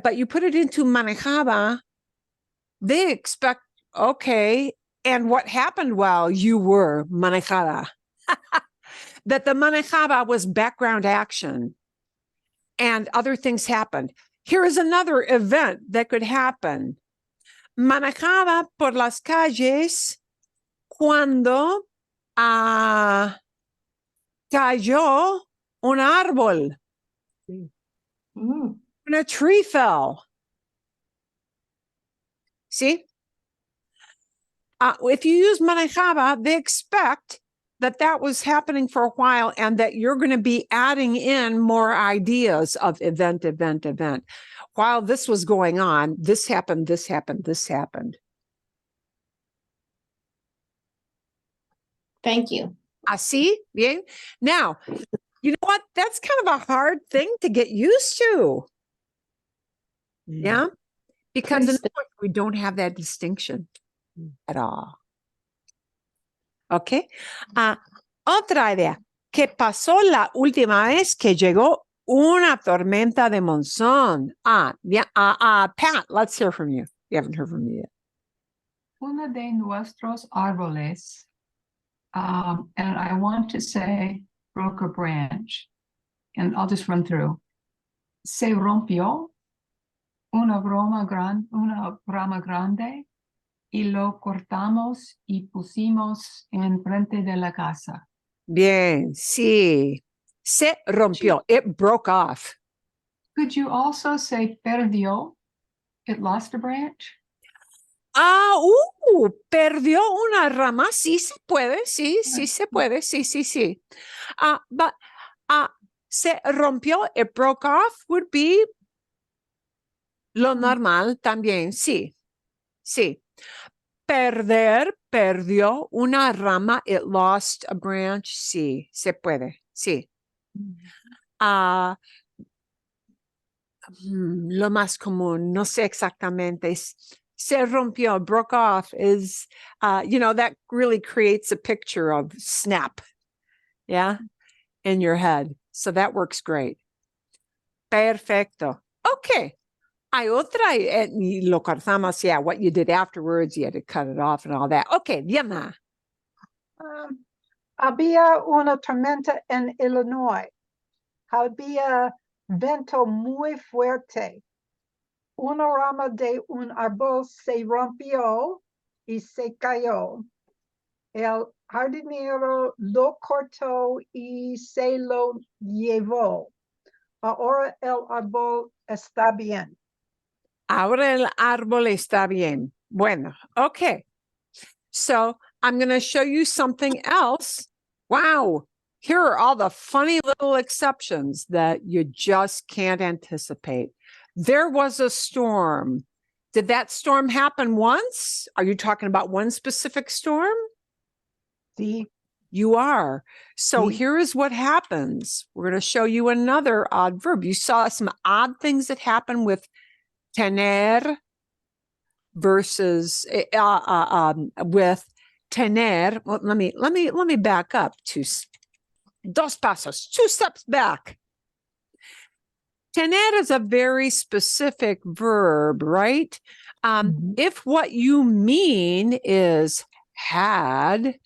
but you put it into manejada, they expect, okay, and what happened while you were manejada? That the manejada was background action and other things happened. Here is another event that could happen. Manejada por las calles cuando cayó un árbol. When a tree fell. See? If you use manejada, they expect that was happening for a while and that you're going to be adding in more ideas of event. While this was going on, this happened, this happened, this happened. Thank you. Así, bien. Now, you know what? That's kind of a hard thing to get used to. Yeah? Because in English, we don't have that distinction at all. Okay. Otra idea. ¿Qué pasó la última vez que llegó una tormenta de monzón? Pat, let's hear from you. You haven't heard from me yet. Uno de nuestros árboles, and I want to say broke a branch, and I'll just run through. Se rompió una rama grande y lo cortamos y pusimos en frente de la casa. Bien, sí. Se rompió. It broke off. Could you also say perdió? It lost a branch? Perdió una rama. Sí se puede. Sí se puede. Sí. But se rompió, it broke off would be lo normal también. Sí. Perdió una rama, it lost a branch. Sí, se puede. Sí. Lo más común, no sé exactamente. Se rompió, broke off is, that really creates a picture of snap. Yeah. In your head. So that works great. Perfecto. Okay. Hay otra, y lo cortamos, yeah, what you did afterwards, you had to cut it off and all that. Okay, Diana. Había una tormenta en Illinois. Había viento muy fuerte. Una rama de un árbol se rompió y se cayó. El jardinero lo cortó y se lo llevó. Ahora el árbol está bien. Ahora el árbol está bien. Bueno, okay. So I'm going to show you something else. Wow. Here are all the funny little exceptions that you just can't anticipate. There was a storm. Did that storm happen once? Are you talking about one specific storm? Sí. You are. So Sí. here is what happens. We're going to show you another odd verb. You saw some odd things that happen with tener versus with tener. Well, let me back up dos pasos, 2 steps back. Tener is a very specific verb, right? If what you mean is had,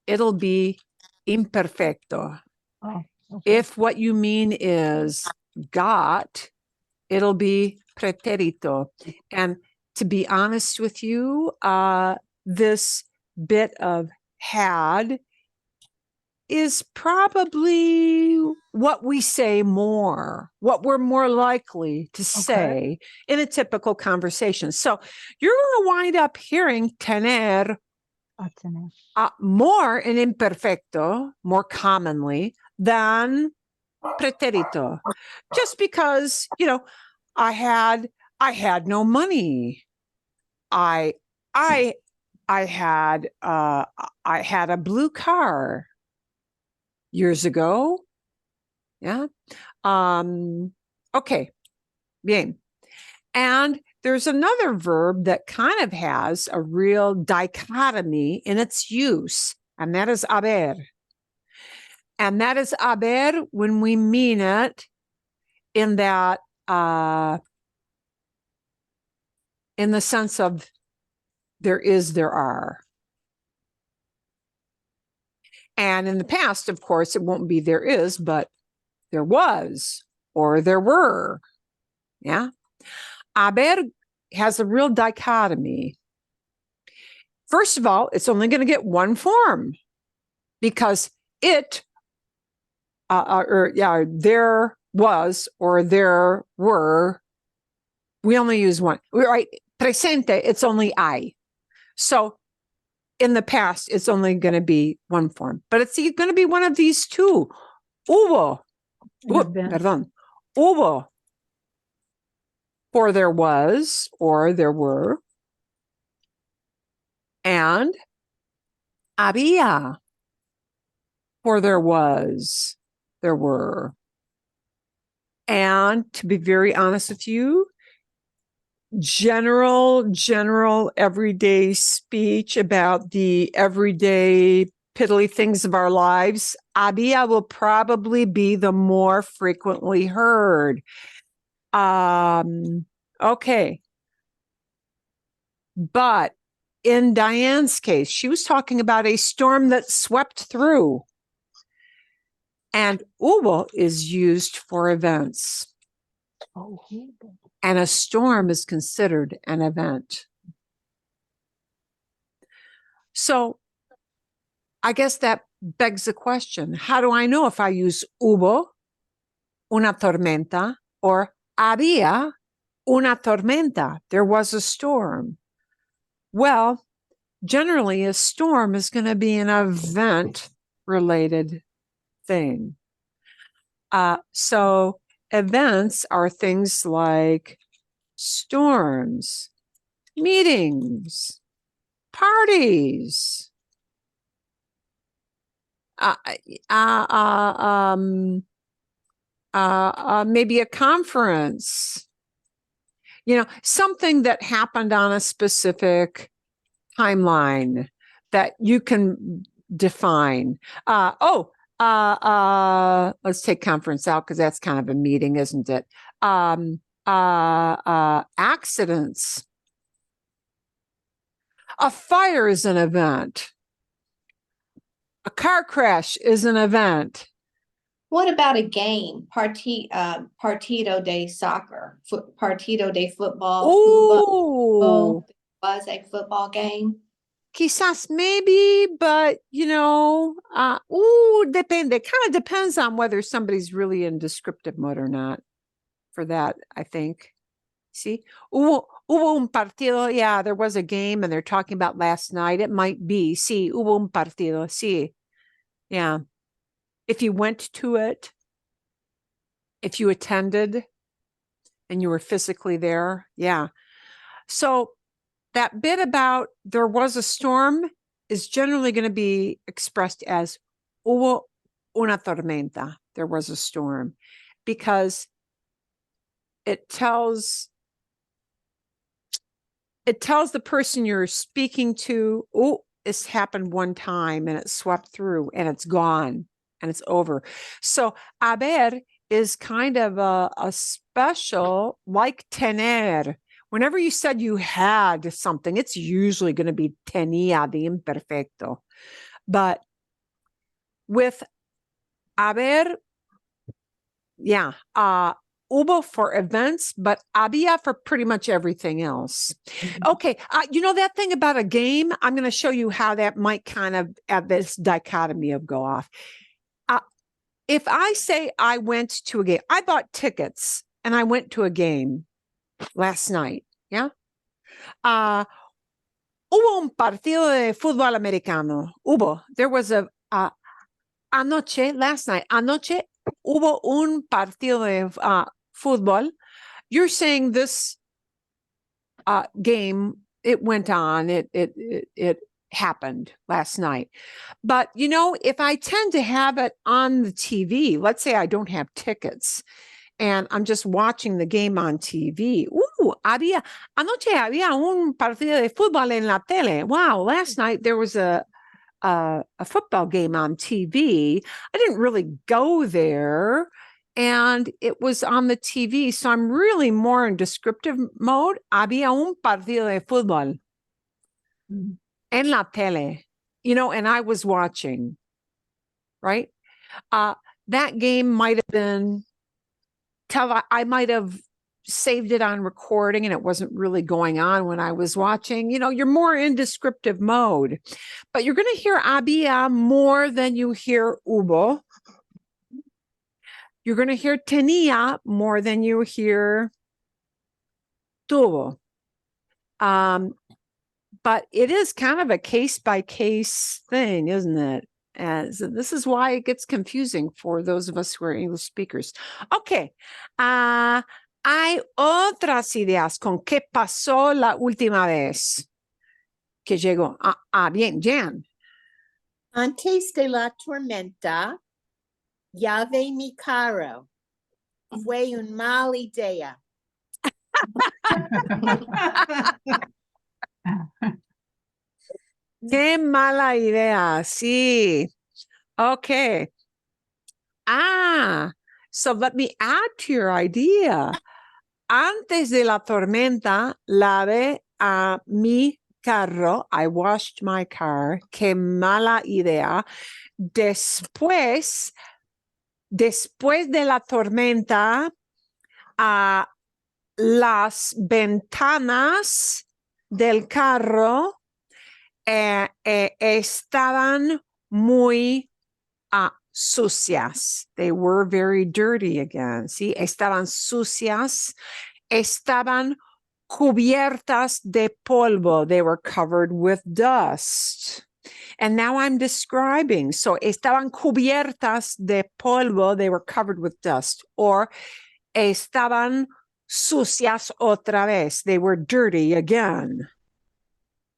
it'll be imperfecto. Oh, okay. If what you mean is got, it'll be pretérito. And to be honest with you, this bit of had is probably what we say more, what we're more likely to say in a typical conversation. So you're going to wind up hearing tener more in imperfecto, more commonly than pretérito, just because, I had no money. I had a blue car years ago. Yeah. Okay. Bien. And there's another verb that kind of has a real dichotomy in its use, and that is haber. And that is haber when we mean it in that, in the sense of there is, there are. And in the past, of course, it won't be there is, but there was or there were. Yeah. Haber has a real dichotomy. First of all, it's only going to get one form because it, there was or there were. We only use one. Right? Presente, it's only I. So in the past, it's only going to be one form, but it's going to be one of these two. Hubo. Perdón. Hubo. For there was or there were. And había. For there was, there were. And to be very honest with you, general everyday speech about the everyday piddly things of our lives, había will probably be the more frequently heard. Okay. But in Diane's case, she was talking about a storm that swept through. And hubo is used for events. And a storm is considered an event. So I guess that begs the question, how do I know if I use hubo, una tormenta, or había una tormenta? There was a storm. Well, generally a storm is going to be an event-related thing. So events are things like storms, meetings, parties, maybe a conference. something that happened on a specific timeline that you can define. Let's take conference out because that's kind of a meeting, isn't it? Accidents. A fire is an event. A car crash is an event. What about a game? Partido de soccer, partido de football. Oh, Was a football game. quizás maybe, but depende. It kind of depends on whether somebody's really in descriptive mode or not for that, I think. See, hubo un partido. Yeah, there was a game and they're talking about last night. It might be. Sí, hubo un partido. Sí. Yeah. If you went to it, if you attended and you were physically there. Yeah. So that bit about there was a storm is generally going to be expressed as hubo una tormenta. There was a storm, because it tells the person you're speaking to, oh, this happened one time and it swept through and it's gone and it's over. So haber is kind of a special, like tener. Whenever you said you had something, it's usually going to be tenía, the imperfecto. But with haber, yeah, hubo for events, but había for pretty much everything else. Okay, that thing about a game, I'm going to show you how that might kind of have this dichotomy of go off. If I say I went to a game, I bought tickets and I went to a game last night, yeah? Hubo un partido de fútbol americano. There was last night, anoche, hubo un partido de fútbol. You're saying this game, it went on, it happened last night. But, if I tend to have it on the TV, let's say I don't have tickets and I'm just watching the game on TV. Anoche había un partido de fútbol en la tele. Wow, last night there was a football game on TV. I didn't really go there and it was on the TV. So I'm really more in descriptive mode. Había un partido de fútbol en la tele, and I was watching, right? That game might have been, I might have saved it on recording and it wasn't really going on when I was watching. You're more in descriptive mode, but you're going to hear había more than you hear hubo. You're going to hear tenía more than you hear tuvo. But it is kind of a case-by-case thing, isn't it? So this is why it gets confusing for those of us who are English speakers. Okay. Hay otras ideas con qué pasó la última vez que llegó. Bien, Jan. Antes de la tormenta, llave mi carro. Fue una mala idea. Qué mala idea. Sí. Okay. So let me add to your idea. Antes de la tormenta, lavé a mi carro. I washed my car. Qué mala idea. Después de la tormenta, las ventanas del carro estaban muy sucias. They were very dirty again. ¿Sí? Estaban sucias. Estaban cubiertas de polvo. They were covered with dust. And now I'm describing. So, estaban cubiertas de polvo. They were covered with dust. Or, estaban sucias otra vez. They were dirty again.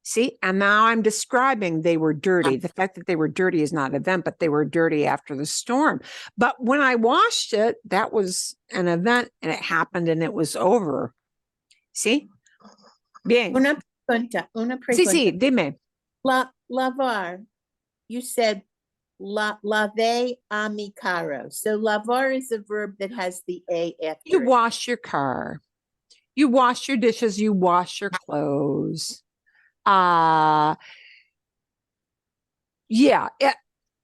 See, and now I'm describing they were dirty. The fact that they were dirty is not an event, but they were dirty after the storm. But when I washed it, that was an event and it happened and it was over. ¿sí? Bien. Una pregunta, Sí, sí, dime. Lavar, you said lave a mi carro. So lavar is a verb that has the a after You it. wash your car. You wash your dishes. You wash your clothes. Yeah.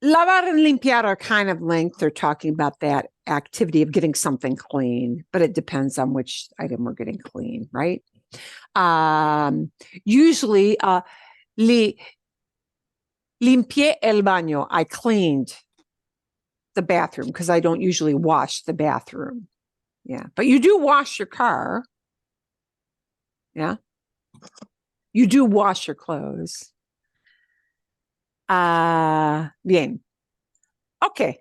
Lavar and limpiar are kind of linked. They're talking about that activity of getting something clean, but it depends on which item we're getting clean, right? Usually, limpié el baño. I cleaned the bathroom because I don't usually wash the bathroom. Yeah, but you do wash your car. Yeah. You do wash your clothes. Bien. Ok.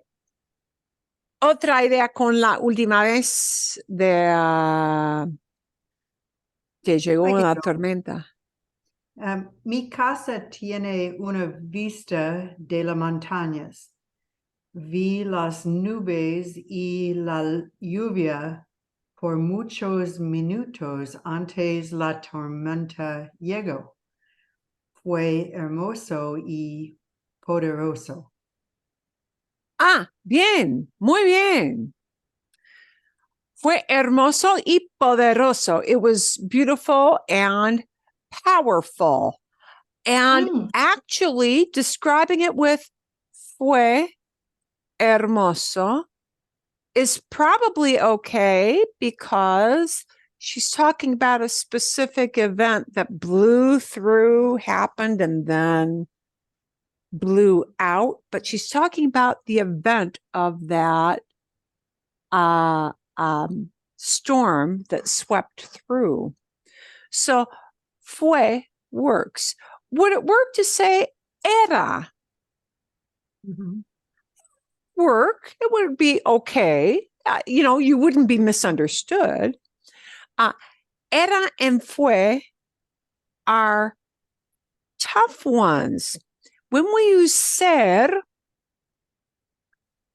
Otra idea con la última vez de que llegó I can una go. tormenta. Mi casa tiene una vista de las montañas. Vi las nubes y la lluvia por muchos minutos antes la tormenta llegó. Fue hermoso y poderoso. Bien, muy bien. Fue hermoso y poderoso. It was beautiful and powerful. And actually describing it with fue hermoso is probably okay because she's talking about a specific event that blew through, happened, and then blew out. But she's talking about the event of that storm that swept through. So fue works. Would it work to say era? Work, it would be okay. You wouldn't be misunderstood. Era and fue are tough ones. When we use ser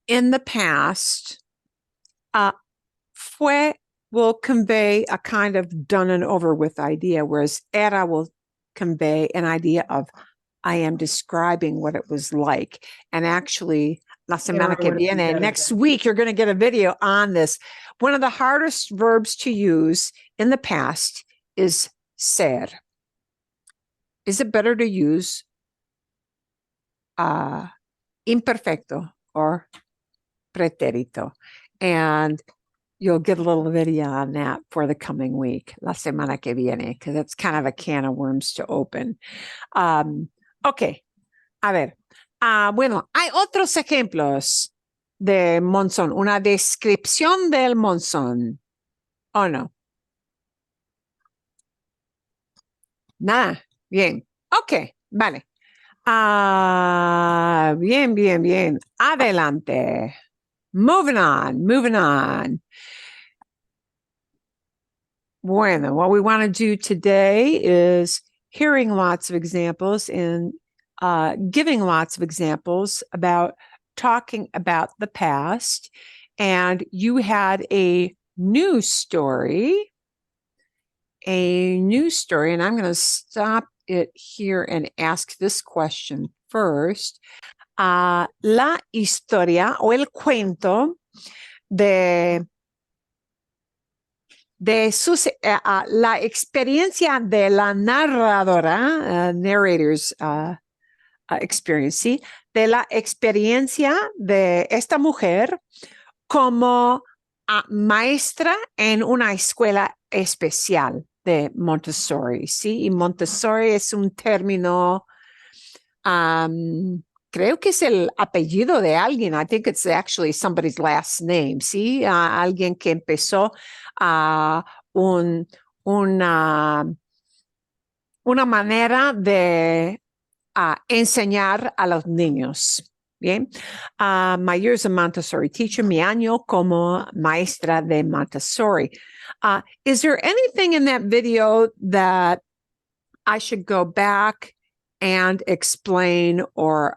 in the past, fue will convey a kind of done and over with idea, whereas era will convey an idea of I am describing what it was like. And actually, la semana que viene, next week, you're going to get a video on this. One of the hardest verbs to use in the past is ser. Is it better to use imperfecto or pretérito? And you'll get a little video on that for the coming week, la semana que viene, because it's kind of a can of worms to open. Ok, a ver. Bueno, hay otros ejemplos de monzón, una descripción del monzón. ¿O no? Nada, bien. Ok, vale. Bien, bien, bien. Adelante. Moving on. Bueno, what we want to do today is hearing lots of examples and giving lots of examples about talking about the past. And you had a news story, and I'm going to stop it here and ask this question first. La historia o el cuento de la experiencia de la narradora, narrator's experience, ¿sí? De la experiencia de esta mujer como maestra en una escuela especial de Montessori, ¿sí? Y Montessori es un término, creo que es el apellido de alguien. I think it's actually somebody's last name, ¿sí? Alguien que empezó una manera de enseñar a los niños. Bien. My year as a Montessori teacher, mi año como maestra de Montessori. Is there anything in that video that I should go back and explain, or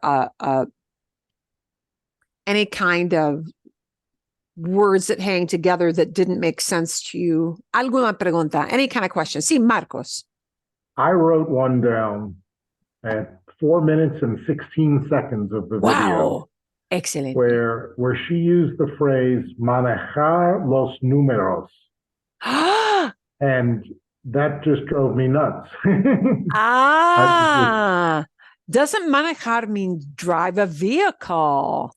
any kind of words that hang together that didn't make sense to you? ¿Alguna pregunta? Any kind of question? Sí, Marcos. I wrote one down at 4 minutes and 16 seconds of the video Wow. Excellent. where she used the phrase manejar los números. And that just drove me nuts. Doesn't manejar mean drive a vehicle?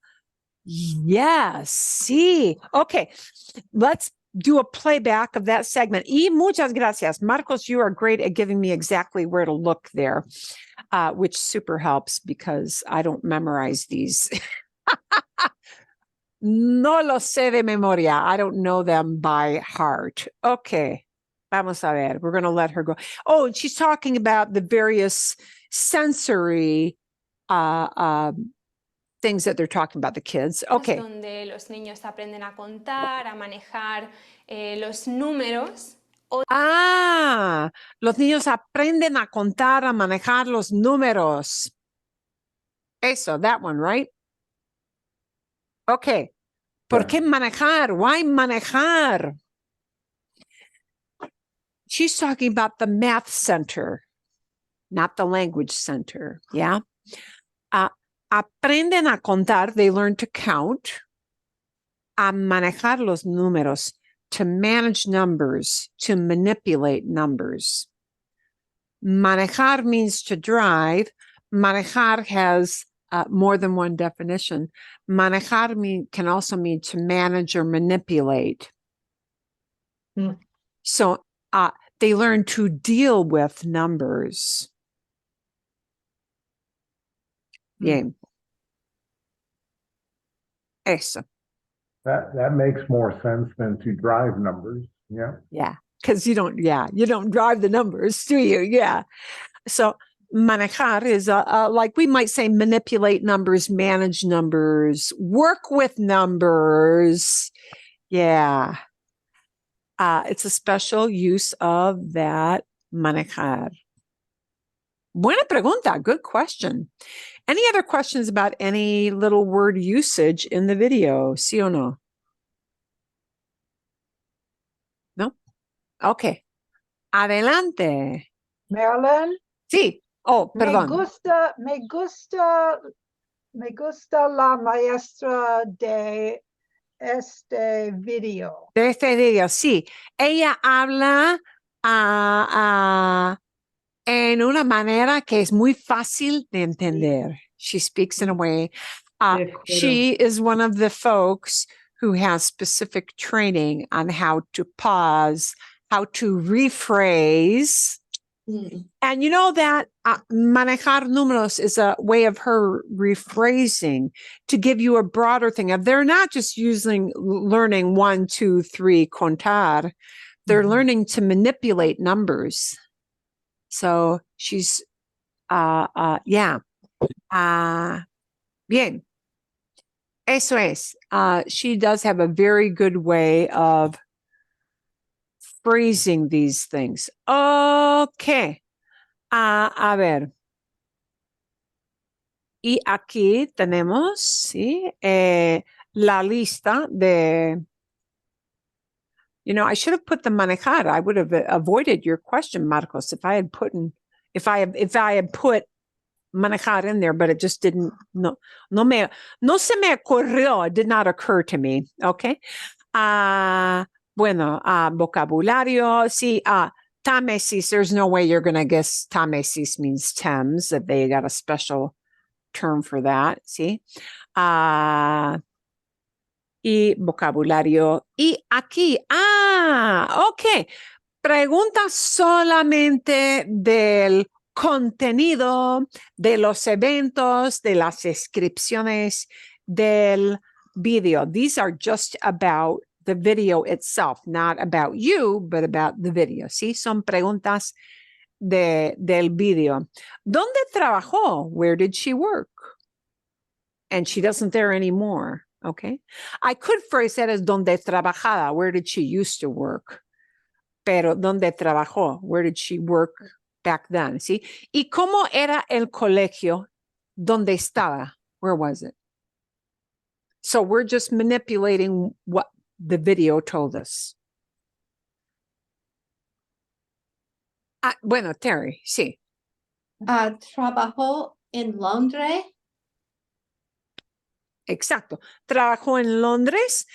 Yes, sí. Okay, let's do a playback of that segment. Y muchas gracias. Marcos, you are great at giving me exactly where to look there, which super helps because I don't memorize these. No lo sé de memoria. I don't know them by heart. Okay. Vamos a ver. We're going to let her go. Oh, she's talking about the various sensory things that they're talking about, the kids. Okay. Donde los niños aprenden a contar, a manejar los números. Los niños aprenden a contar, a manejar los números. Eso, that one, right? Okay. ¿Por qué manejar? Why manejar? She's talking about the math center, not the language center. Yeah. Aprenden a contar, they learn to count. A manejar los números, to manage numbers, to manipulate numbers. Manejar means to drive. Manejar has more than one definition. Manejar can also mean to manage or manipulate. So they learn to deal with numbers. Bien. Eso. That makes more sense than to drive numbers. Yeah. Yeah. Because you don't drive the numbers, do you? Yeah. So manejar is like we might say manipulate numbers, manage numbers, work with numbers. Yeah. It's a special use of that manejar. Buena pregunta. Good question. Any other questions about any little word usage in the video? Sí o no? No? Okay. Adelante. Marilyn? Sí. Oh, perdón. Me gusta la maestra de este video. De este video, sí. Ella habla en una manera que es muy fácil de entender. She speaks in a way. She is one of the folks who has specific training on how to pause, how to rephrase. And you know that manejar números is a way of her rephrasing to give you a broader thing of they're not just learning 1, 2, 3 contar. They're learning to manipulate numbers. So she's, yeah. Bien. Eso es. She does have a very good way of phrasing these things. Okay. A ver. Y aquí tenemos, ¿sí? La lista de... You know, I should have put the manejar. I would have avoided your question, Marcos, if I had put manejar in there, but it just didn't. No se me ocurrió. It did not occur to me. Okay. Bueno, vocabulario. Sí. Támesis. There's no way you're gonna guess. Támesis means Thames. That they got a special term for that. See. Y vocabulario. Y aquí, ok. Preguntas solamente del contenido, de los eventos, de las descripciones del video. These are just about the video itself, not about you, but about the video. ¿Sí? Son preguntas del video. ¿Dónde trabajó? Where did she work? And she doesn't there anymore. Okay. I could phrase that as donde trabajaba. Where did she used to work? Pero donde trabajó. Where did she work back then? ¿Sí? ¿Y cómo era el colegio donde estaba? Where was it? So we're just manipulating what the video told us. Bueno, Terry, sí. Trabajó en Londres. Exacto. Trabajó en Londres.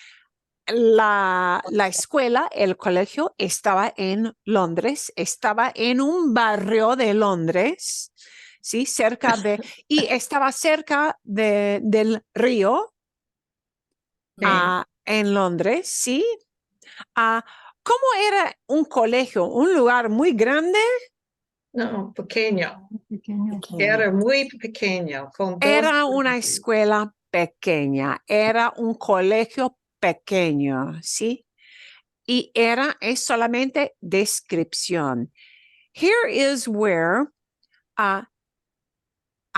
La escuela, el colegio estaba en Londres, estaba en un barrio de Londres, ¿sí? Cerca de, y estaba cerca del río en Londres, ¿sí? ¿Cómo era un colegio? ¿Un lugar muy grande? No, pequeño. Pequeño. Era muy pequeño. Con dos Era una clases. escuela pequeña, era un colegio pequeño, ¿sí? Y es solamente descripción. Here is where I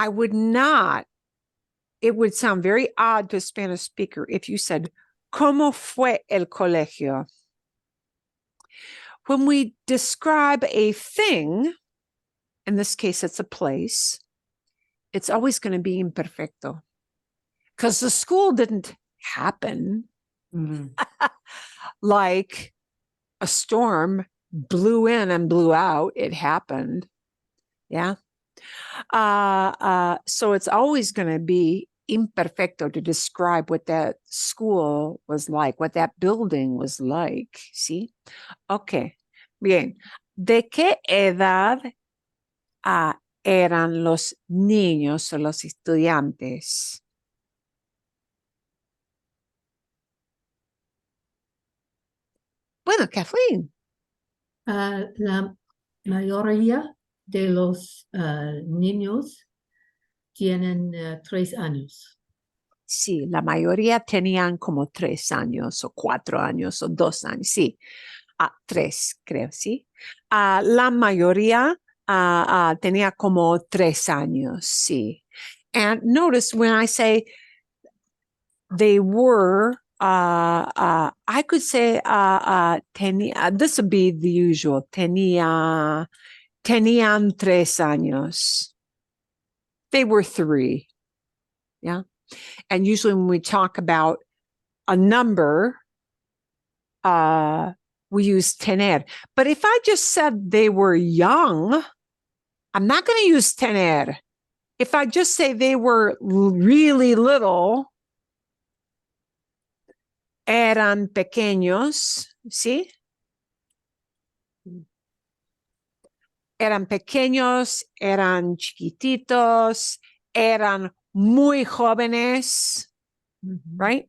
would not, it would sound very odd to a Spanish speaker if you said, ¿cómo fue el colegio? When we describe a thing, in this case, it's a place, it's always going to be imperfecto. Because the school didn't happen like a storm blew in and blew out. It happened. Yeah. So it's always going to be imperfecto to describe what that school was like, what that building was like. See? Okay. Bien. ¿De qué edad eran los niños o los estudiantes? Bueno, Kathleen. La mayoría de los niños tienen 3 años. Sí, la mayoría tenían como 3 años o 4 años o 2 años. Sí, 3 creo, sí. La mayoría tenía como 3 años, sí. And notice when I say they were, I could say this would be the usual. Tenían 3 años. They were 3. Yeah. And usually when we talk about a number, we use tener. But if I just said they were young, I'm not going to use tener. If I just say they were really little, eran pequeños, ¿sí? Eran pequeños, eran chiquititos, eran muy jóvenes, right?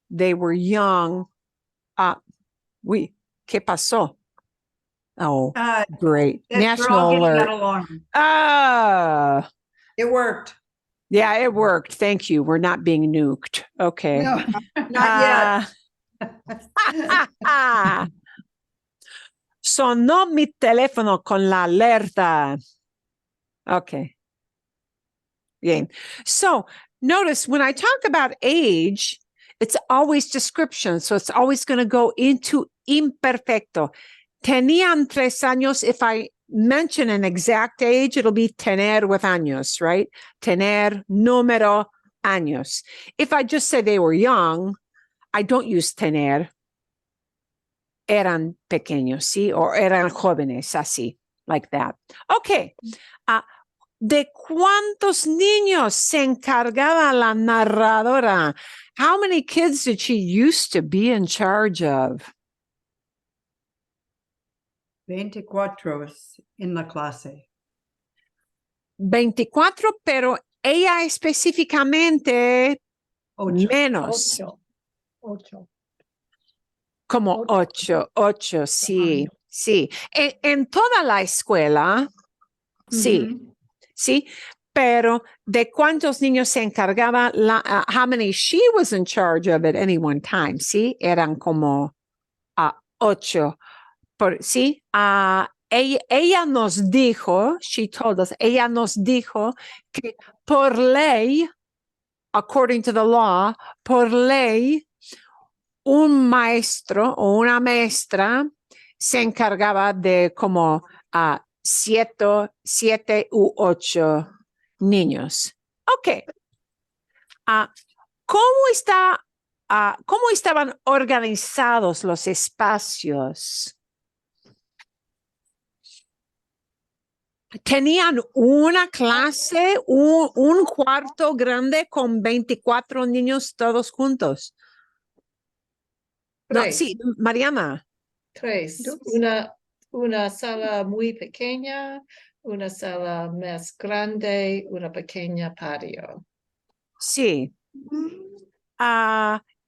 They were young. ¿Qué pasó? Oh, great. National alert. It worked. Yeah, it worked. Thank you. We're not being nuked. Okay. No, not yet. Sonó mi teléfono con la alerta. Okay. Bien. So notice when I talk about age, it's always description. So it's always going to go into imperfecto. Tenían 3 años. If I mention an exact age, it'll be tener with años, right? Tener, número, años. If I just say they were young, I don't use tener. Eran pequeños, ¿sí? Or eran jóvenes, así, like that. Okay. ¿De cuántos niños se encargaba la narradora? How many kids did she used to be in charge of? 24 en la clase. 24, pero ella específicamente menos. 8. Como 8, sí, sí. En toda la escuela, sí, sí, pero ¿de cuántos niños se encargaba? How many she was in charge of at any one time? Sí, eran como 8. Sí, ella nos dijo, she told us, ella nos dijo que por ley, according to the law, por ley, un maestro o una maestra se encargaba de como 7 u 8 niños. Ok. ¿Cómo estaban organizados los espacios? ¿Tenían una clase, un cuarto grande con 24 niños todos juntos? No, Tres. sí, Mariana. Tres. Una sala muy pequeña, una sala más grande, una pequeña patio. Sí.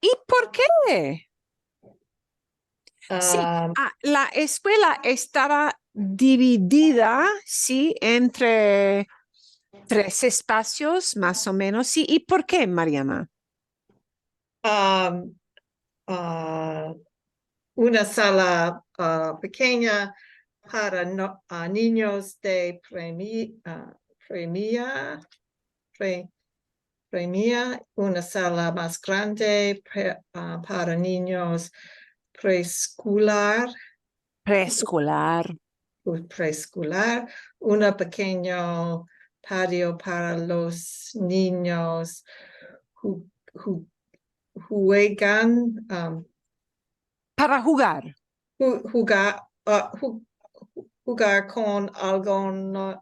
¿Y por qué? Sí, Um, la escuela estaba dividida, sí, entre 3 espacios más o menos. Sí, ¿y por qué, Mariana? Una sala pequeña para niños de premia, una sala más grande para niños preescolar, una pequeño patio para los niños juegan, Para jugar. Jugar con algunos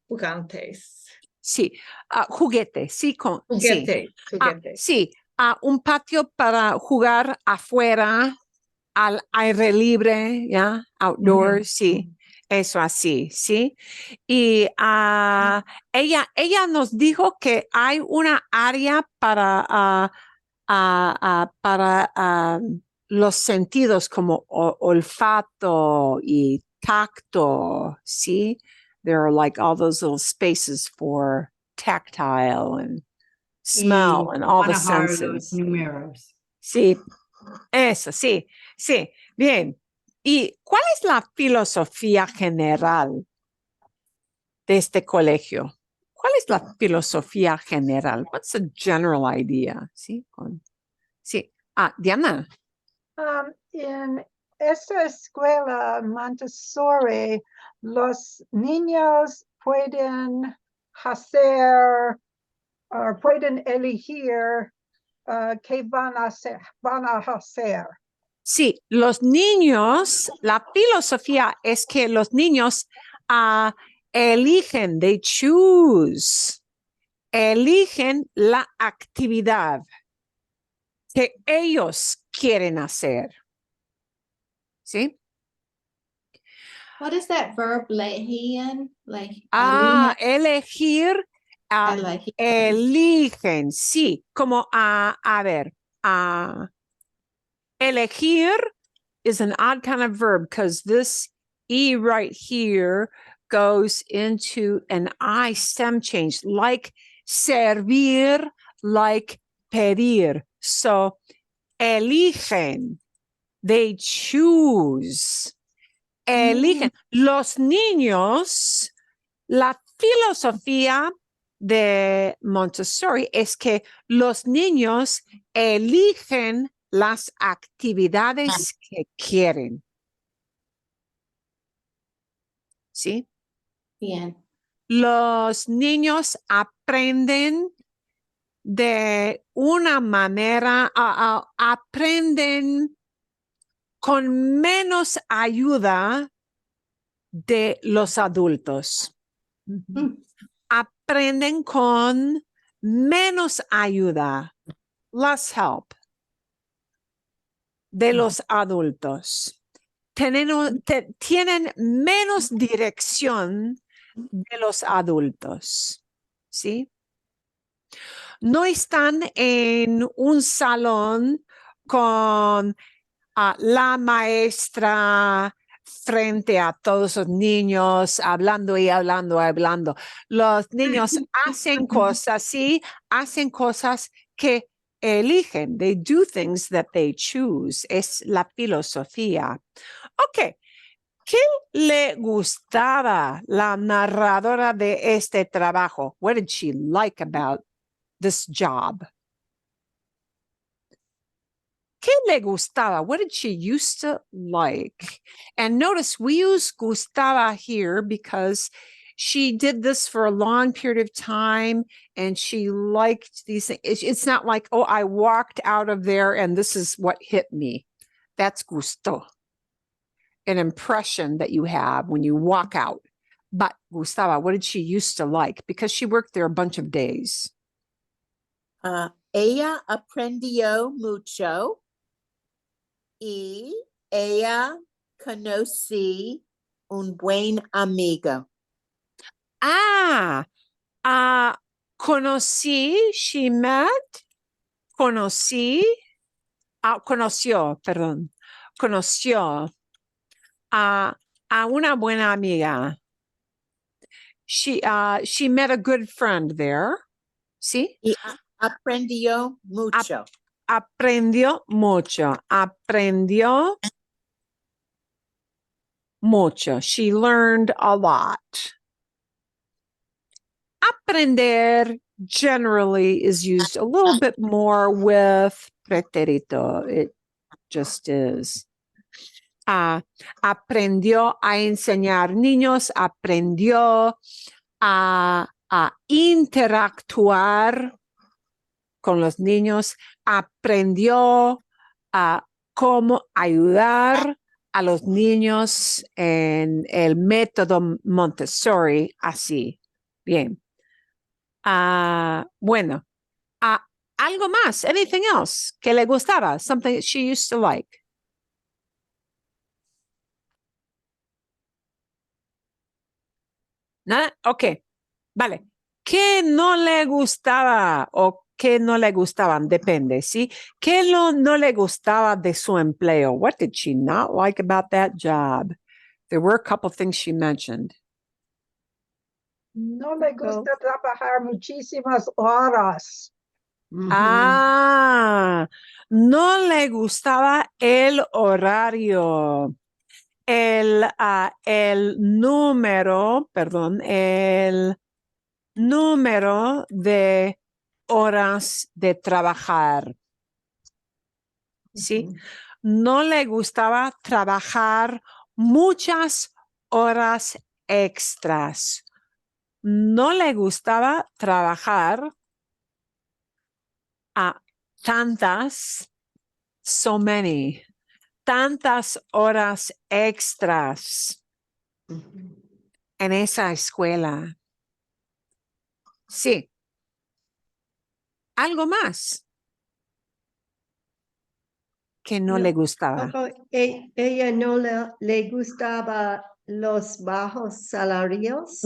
juguetes. Sí, juguete, sí, Juguete. sí, un patio para jugar afuera, al aire libre, ¿ya? Outdoors, sí, eso así, sí. Y ella nos dijo que hay una área para los sentidos como olfato y tacto, ¿sí? There are like all those little spaces for tactile and smell and all the senses. Números. Sí, eso, sí, sí. Bien. ¿Y cuál es la filosofía general de este colegio? ¿Cuál es la filosofía general? What's the general idea? Sí, sí. Diana. En esta escuela Montessori, los niños pueden hacer, pueden elegir qué van a hacer. Sí, los niños, la filosofía es que los niños eligen, they choose, eligen la actividad que ellos quieren hacer. ¿Sí? What is that verb, lejían? Like, Elegir, elegir. eligen, sí, como a ver, elegir is an odd kind of verb because this E right here goes into an I stem change, like servir, like pedir. So, eligen, they choose. Eligen. Los niños, la filosofía de Montessori es que los niños eligen las actividades que quieren. ¿Sí? Bien. Los niños aprenden de una manera, aprenden con menos ayuda de los adultos. Aprenden con menos ayuda, less help, de los adultos. Tienen menos dirección de los adultos, ¿sí? No están en un salón con la maestra frente a todos los niños, hablando y hablando. Los niños hacen cosas, sí, hacen cosas que eligen. They do things that they choose. Es la filosofía. Ok. ¿Qué le gustaba la narradora de este trabajo? What did she like about this job? ¿Qué le gustaba? What did she used to like? And notice we use gustaba here because she did this for a long period of time and she liked these things. It's not like, oh, I walked out of there and this is what hit me. That's gusto. An impression that you have when you walk out. But gustaba, what did she used to like? Because she worked there a bunch of days. Ella aprendió mucho y ella conocí un buen amigo. Conocí, she met, conoció conoció a una buena amiga. She met a good friend there. ¿Sí? Y aprendió mucho. Aprendió mucho. Aprendió mucho. She learned a lot. Aprender generally is used a little bit more with pretérito. It just is. Aprendió a enseñar niños, aprendió a interactuar con los niños, aprendió a cómo ayudar a los niños en el método Montessori, así. Bien. Bueno, algo más, anything else que le gustaba, something that she used to like. ¿Nada? Ok, vale. ¿Qué no le gustaba o qué no le gustaban? Depende, ¿sí? ¿Qué no le gustaba de su empleo? What did she not like about that job? There were a couple things she mentioned. No le gusta trabajar muchísimas horas. No le gustaba el horario. El número de horas de trabajar. ¿Sí? No le gustaba trabajar muchas horas extras. No le gustaba trabajar a tantas, so many. Tantas horas extras en esa escuela. Sí. ¿Algo más que no le gustaba? Ella no le gustaba los bajos salarios.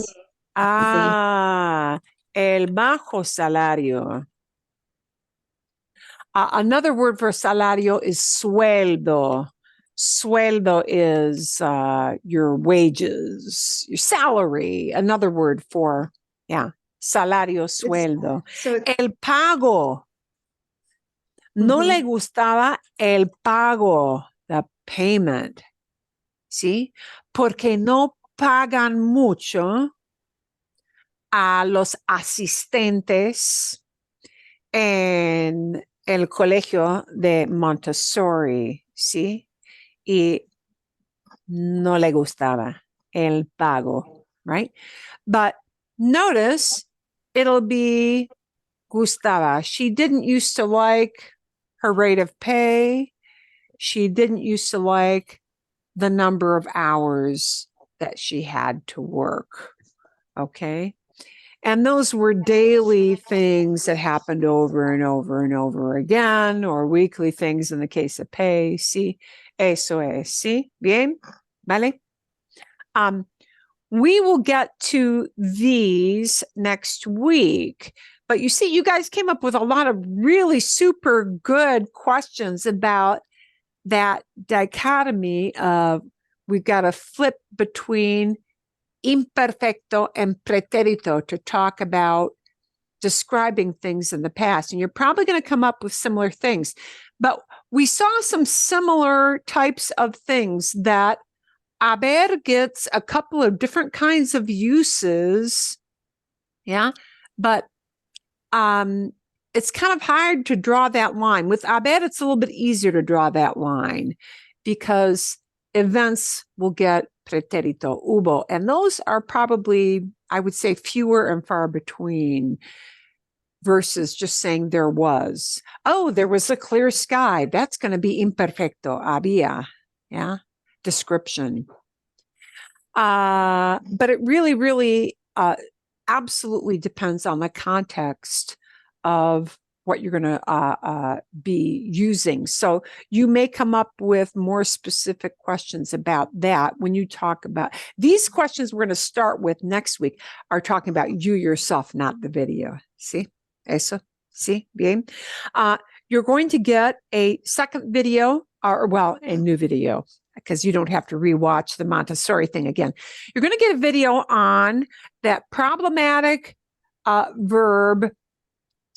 El bajo salario. Another word for salario is sueldo. Sueldo is your wages, your salary. Another word for, salario, sueldo. El pago. No le gustaba el pago, the payment. ¿Sí? Porque no pagan mucho a los asistentes en el colegio de Montessori, ¿sí? Y no le gustaba el pago, right? But notice it'll be gustaba. She didn't used to like her rate of pay. She didn't used to like the number of hours that she had to work, okay? And those were daily things that happened over and over and over again, or weekly things in the case of pay. Sí, eso es. Sí, bien, vale. We will get to these next week. But you see, you guys came up with a lot of really super good questions about that dichotomy of we've got to flip between imperfecto and pretérito to talk about describing things in the past. And you're probably going to come up with similar things. But we saw some similar types of things that haber gets a couple of different kinds of uses. Yeah. But it's kind of hard to draw that line. With haber, it's a little bit easier to draw that line because events will get pretérito, hubo, and those are probably I would say fewer and far between versus just saying there was. Oh, there was a clear sky. That's going to be imperfecto, había. Yeah, description. But it really absolutely depends on the context of what you're going to be using. So you may come up with more specific questions about that when you talk about these questions we're going to start with next week are talking about you yourself, not the video. See? Eso? See? Bien? You're going to get a second video, or well, a new video, because you don't have to rewatch the Montessori thing again. You're going to get a video on that problematic verb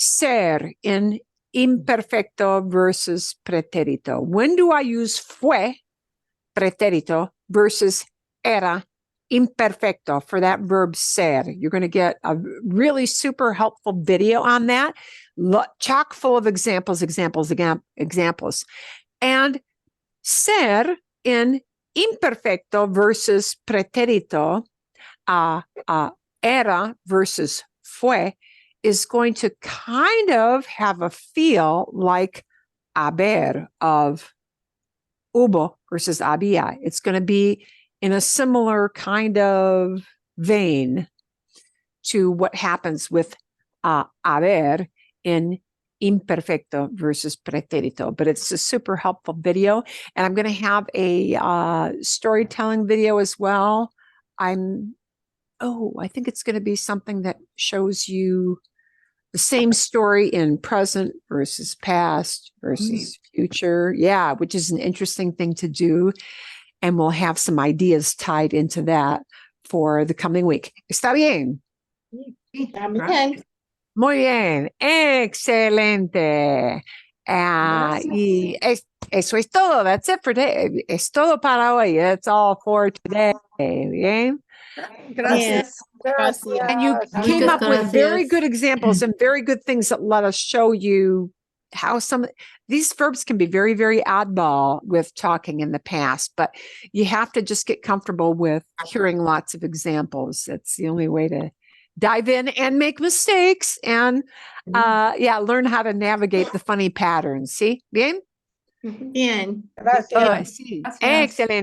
ser in imperfecto versus pretérito. When do I use fue, pretérito, versus era, imperfecto, for that verb ser? You're going to get a really super helpful video on that, chock full of examples. And ser in imperfecto versus pretérito, era versus fue, is going to kind of have a feel like haber of hubo versus había. It's going to be in a similar kind of vein to what happens with haber in imperfecto versus pretérito, but it's a super helpful video. And I'm going to have a storytelling video as well. I think it's going to be something that shows you the same story in present versus past versus future. Yeah, which is an interesting thing to do. And we'll have some ideas tied into that for the coming week. ¿Está bien? También. Muy bien. Excelente. Y eso es todo. That's it for today. Es todo para hoy. That's all for today. Bien. Gracias. And you came up with very good examples and very good things that let us show you how some these verbs can be very, very oddball with talking in the past, but you have to just get comfortable with hearing lots of examples. That's the only way to dive in and make mistakes and learn how to navigate the funny patterns. See? Bien? Bien. Gracias. Sí. Excelente.